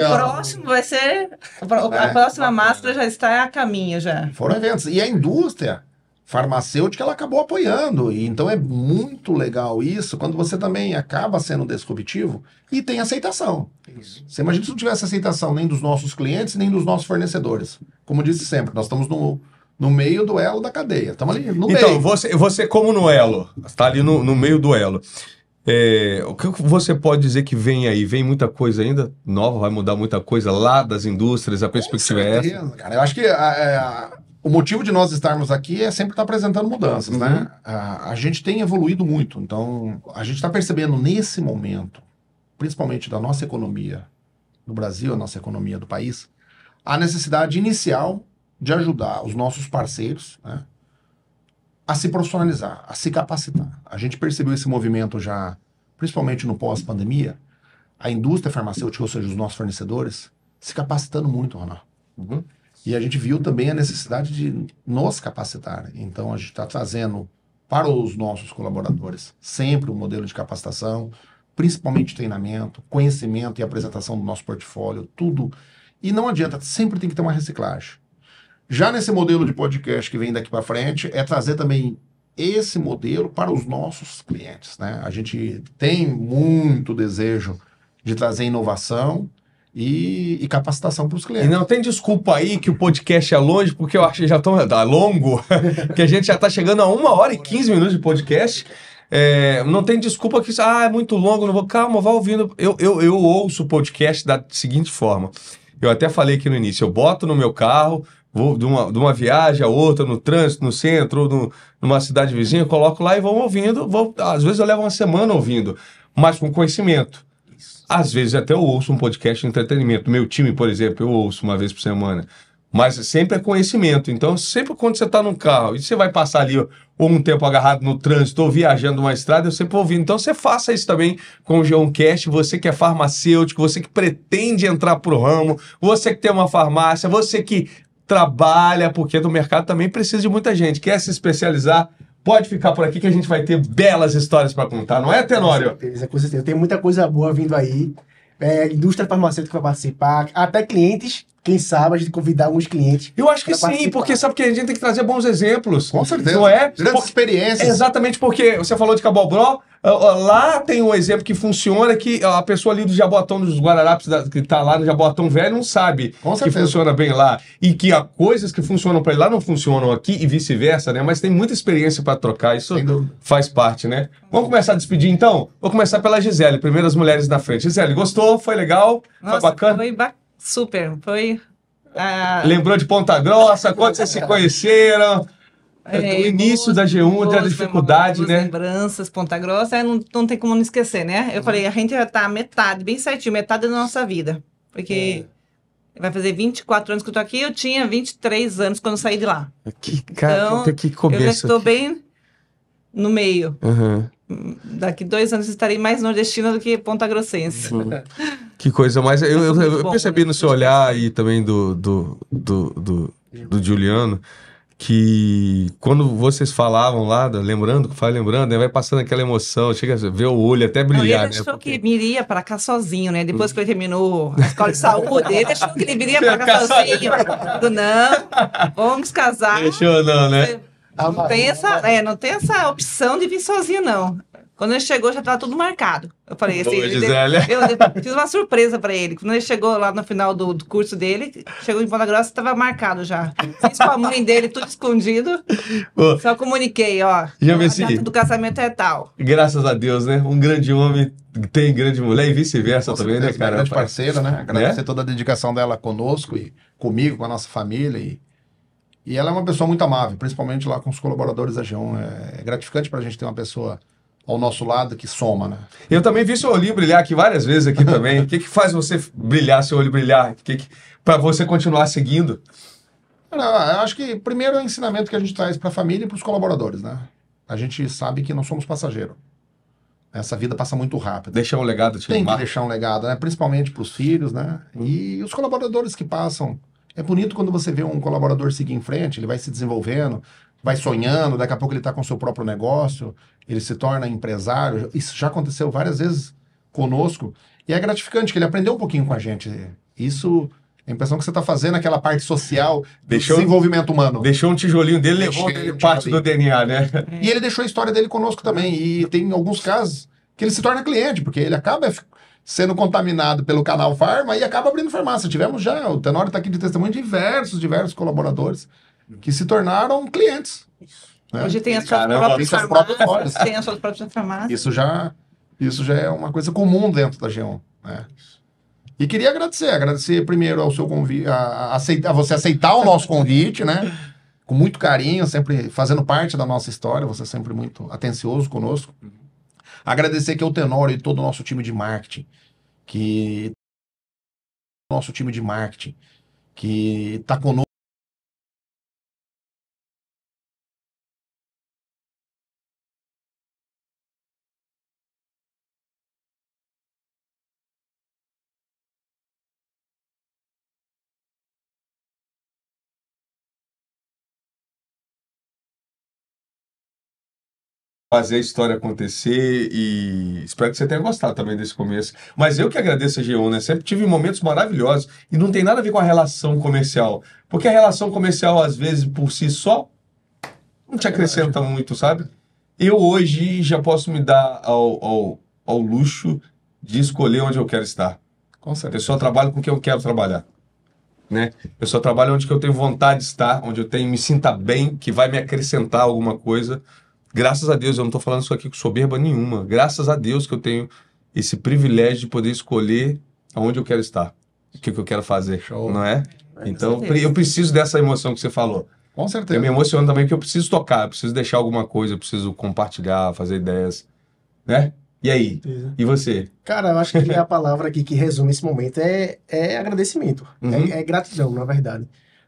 próximo vai ser... A próxima máscara já está a caminho, já. Foram eventos. E a indústria farmacêutica, ela acabou apoiando. E então é muito legal isso, quando você também acaba sendo disruptivo e tem aceitação. Você imagina se não tivesse aceitação nem dos nossos clientes, nem dos nossos fornecedores. Como eu disse sempre, nós estamos no meio do elo da cadeia. Estamos ali no Então, meio. você como no elo, está ali no meio do elo. O que você pode dizer que vem aí? Vem muita coisa ainda nova, vai mudar muita coisa lá das indústrias, a perspectiva é essa? Certeza, cara. Eu acho que o motivo de nós estarmos aqui é sempre estar apresentando mudanças, né? A gente tem evoluído muito, então a gente está percebendo nesse momento, principalmente da nossa economia no Brasil, a nossa economia do país, a necessidade inicial de ajudar os nossos parceiros, né, a se profissionalizar, a se capacitar. A gente percebeu esse movimento já, principalmente no pós-pandemia, a indústria farmacêutica, ou seja, os nossos fornecedores, se capacitando muito, Ronaldo. Uhum. E a gente viu também a necessidade de nos capacitar. Então, a gente está trazendo para os nossos colaboradores sempre um modelo de capacitação, principalmente treinamento, conhecimento e apresentação do nosso portfólio, tudo. E não adianta, sempre tem que ter uma reciclagem. Já nesse modelo de podcast que vem daqui para frente, é trazer também esse modelo para os nossos clientes, né? A gente tem muito desejo de trazer inovação e capacitação para os E clientes. não tem desculpa aí que o podcast é longe, porque eu acho que já tá longo, que a gente já está chegando a 1h15 de podcast. Não tem desculpa que é muito longo, não vou. Calma, vá ouvindo. Eu ouço o podcast da seguinte forma. Eu até falei aqui no início, eu boto no meu carro, vou de uma viagem a outra, no trânsito, no centro, ou numa cidade vizinha, eu coloco lá e vou ouvindo. Às vezes eu levo uma semana ouvindo, mas com conhecimento. Às vezes até eu ouço um podcast de entretenimento. Meu time, por exemplo, eu ouço uma vez por semana. Mas sempre é conhecimento. Então, sempre quando você está num carro e você vai passar ali ou um tempo agarrado no trânsito ou viajando numa estrada, eu sempre vou ouvindo. Então, você faça isso também com o Geoncast. Você que é farmacêutico, você que pretende entrar para o ramo, você que tem uma farmácia, você que trabalha, porque do mercado também precisa de muita gente. Quer se especializar? Pode ficar por aqui que a gente vai ter belas histórias para contar, não é, Tenório? Com certeza. Tem muita coisa boa vindo aí. indústria farmacêutica vai participar, até clientes, quem sabe a gente convidar alguns clientes. Eu acho que pra sim, participar. porque sabe que a gente tem que trazer bons exemplos. Com certeza. Não é? Grandes experiências. Exatamente, porque você falou de Cabobró, lá tem um exemplo que funciona, que a pessoa ali do Jaboatão, dos Guararapes, que tá lá no Jaboatão Velho, não sabe Com que certeza. funciona bem lá. E que coisas que funcionam para ele lá não funcionam aqui e vice-versa, né? Mas tem muita experiência para trocar, isso Sem dúvida. faz parte, né? Vamos começar a despedir então? Vou começar pela Gisele, primeiras mulheres na frente. Gisele, gostou? Foi legal? Foi Nossa, bacana? foi super. Foi. Lembrou de Ponta Grossa? Quando vocês se conheceram? O início da G1, da dificuldade, boas né? lembranças, Ponta Grossa, não tem como não esquecer, né? Eu falei, a gente já tá metade, bem certinho, metade da nossa vida. Porque vai fazer 24 anos que eu tô aqui, eu tinha 23 anos quando eu saí de lá. Que, cara, Então, que eu já começo. estou bem no meio. Uhum. Daqui 2 anos eu estarei mais nordestina do que Ponta Grossense. Que coisa mais. Eu Bom, percebi no seu olhar aí também do Juliano que quando vocês falavam lá, lembrando, né, vai passando aquela emoção, chega a ver o olho até brilhar, Ele né? achou que viria para cá sozinho, né? Depois que ele terminou a escola de saúde, ele achou que ele viria para cá sozinho. Eu digo, não, vamos casar. Deixou não, né? Não tem essa opção de vir sozinho, não. Quando ele chegou, já estava tudo marcado. Eu falei assim, Boa, Gisele. eu fiz uma surpresa para ele. Quando ele chegou lá no final do curso dele, chegou em Ponta Grossa, estava marcado já. Fiz com a mãe dele, tudo escondido. Pô, Só comuniquei, ó. Já vi A sim. data do casamento é tal. graças a Deus, né? Um grande homem tem grande mulher e vice-versa Com também, né, certeza, uma cara? grande parceira, né? Agradecer toda a dedicação dela conosco e comigo, com a nossa família. E ela é uma pessoa muito amável, principalmente lá com os colaboradores da G1. É gratificante pra gente ter uma pessoa ao nosso lado que soma, né? Eu também vi seu olhinho brilhar aqui várias vezes aqui também. O que faz você brilhar, seu olho brilhar? Pra você continuar seguindo? Eu acho que primeiro é o ensinamento que a gente traz para a família e para os colaboradores, né? A gente sabe que não somos passageiros. Essa vida passa muito rápido. Deixar um legado, tio Tem que Marco. deixar um legado, né? Principalmente para os filhos, né? E os colaboradores que passam. É bonito quando você vê um colaborador seguir em frente, ele vai se desenvolvendo, vai sonhando, daqui a pouco ele está com o seu próprio negócio, ele se torna empresário. Isso já aconteceu várias vezes conosco. E é gratificante que ele aprendeu um pouquinho com a gente. Isso, a impressão que você está fazendo aquela parte social do desenvolvimento humano. Deixou um tijolinho dele, levou parte do DNA, né? E ele deixou a história dele conosco também. E tem alguns casos que ele se torna cliente, porque ele acaba sendo contaminado pelo canal Farma e acaba abrindo farmácia. Tivemos já, o Tenório está aqui de testemunho, diversos colaboradores que se tornaram clientes. Né? Hoje tem as suas Caramba, próprias tem suas próprias farmácias. lojas. Tem as suas próprias farmácias. Isso já é uma coisa comum dentro da G1. Né? E queria agradecer primeiro ao seu convite, a você aceitar o nosso convite, né? Com muito carinho, sempre fazendo parte da nossa história, você é sempre muito atencioso conosco. Agradecer aqui ao Tenório e todo o nosso time de marketing, que está conosco. Fazer a história acontecer e espero que você tenha gostado também desse começo. Mas eu que agradeço a G1, né? Sempre tive momentos maravilhosos e não tem nada a ver com a relação comercial. Porque a relação comercial, às vezes, por si só, não te acrescenta muito, sabe? Eu hoje já posso me dar ao luxo de escolher onde eu quero estar. Com certeza. Eu só trabalho com quem eu quero trabalhar. Né? Eu só trabalho onde que eu tenho vontade de estar, onde eu me sinta bem, que vai me acrescentar alguma coisa. Graças a Deus, eu não estou falando isso aqui com soberba nenhuma. Graças a Deus que eu tenho esse privilégio de poder escolher aonde eu quero estar, o que eu quero fazer, Show. não é? Então, eu preciso dessa emoção que você falou. Com certeza. Eu me emociono também porque eu preciso tocar, eu preciso deixar alguma coisa, eu preciso compartilhar, fazer ideias, né? E aí? E você? Cara, eu acho que a palavra aqui que resume esse momento é agradecimento. Uhum. É gratidão, na verdade.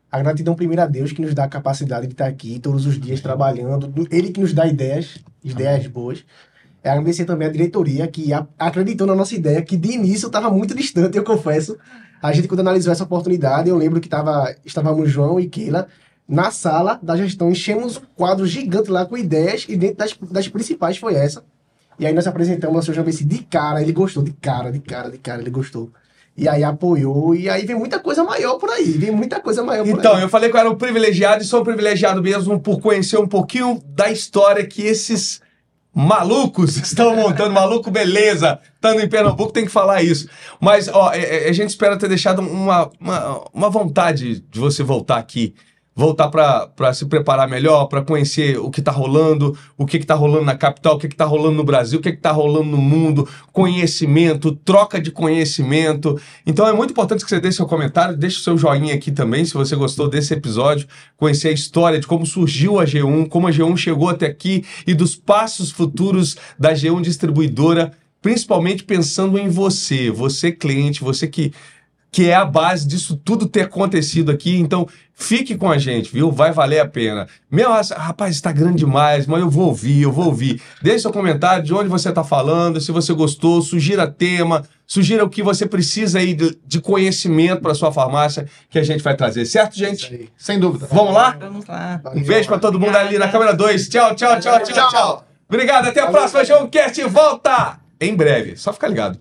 A gratidão primeiro a Deus que nos dá a capacidade de estar aqui todos os dias trabalhando. Ele que nos dá ideias boas. É agradecer também a diretoria que acreditou na nossa ideia, que de início estava muito distante, eu confesso. A gente, quando analisou essa oportunidade, eu lembro que estávamos João e Keila na sala da gestão, enchemos um quadro gigante lá com ideias e dentro das principais foi essa. E aí nós apresentamos ao seu Jameci de cara, ele gostou, de cara, ele gostou. E aí apoiou, e aí vem muita coisa maior por aí, Então, eu falei que eu era um privilegiado, e sou um privilegiado mesmo por conhecer um pouquinho da história que esses malucos estão montando. Maluco, beleza, estando em Pernambuco, tem que falar isso. Mas, ó, a gente espera ter deixado uma vontade de você voltar aqui. Voltar para se preparar melhor, para conhecer o que está rolando, o que está rolando na capital, o que está rolando no Brasil, o que está rolando no mundo, conhecimento, troca de conhecimento. Então é muito importante que você deixe seu comentário, deixe o seu joinha aqui também, se você gostou desse episódio, conhecer a história de como surgiu a G1, como a G1 chegou até aqui e dos passos futuros da G1 Distribuidora, principalmente pensando em você cliente, você que é a base disso tudo ter acontecido aqui. Então, fique com a gente, viu? Vai valer a pena. Meu, rapaz, está grande demais, mas eu vou ouvir. Deixe seu comentário de onde você está falando, se você gostou, sugira tema, sugira o que você precisa aí de conhecimento para sua farmácia, que a gente vai trazer, certo, gente? Sem dúvida. Vamos lá? Vamos lá. Um beijo para todo mundo ali na câmera 2. Tchau. Obrigado, até a próxima. G1 Cast volta em breve. Só ficar ligado.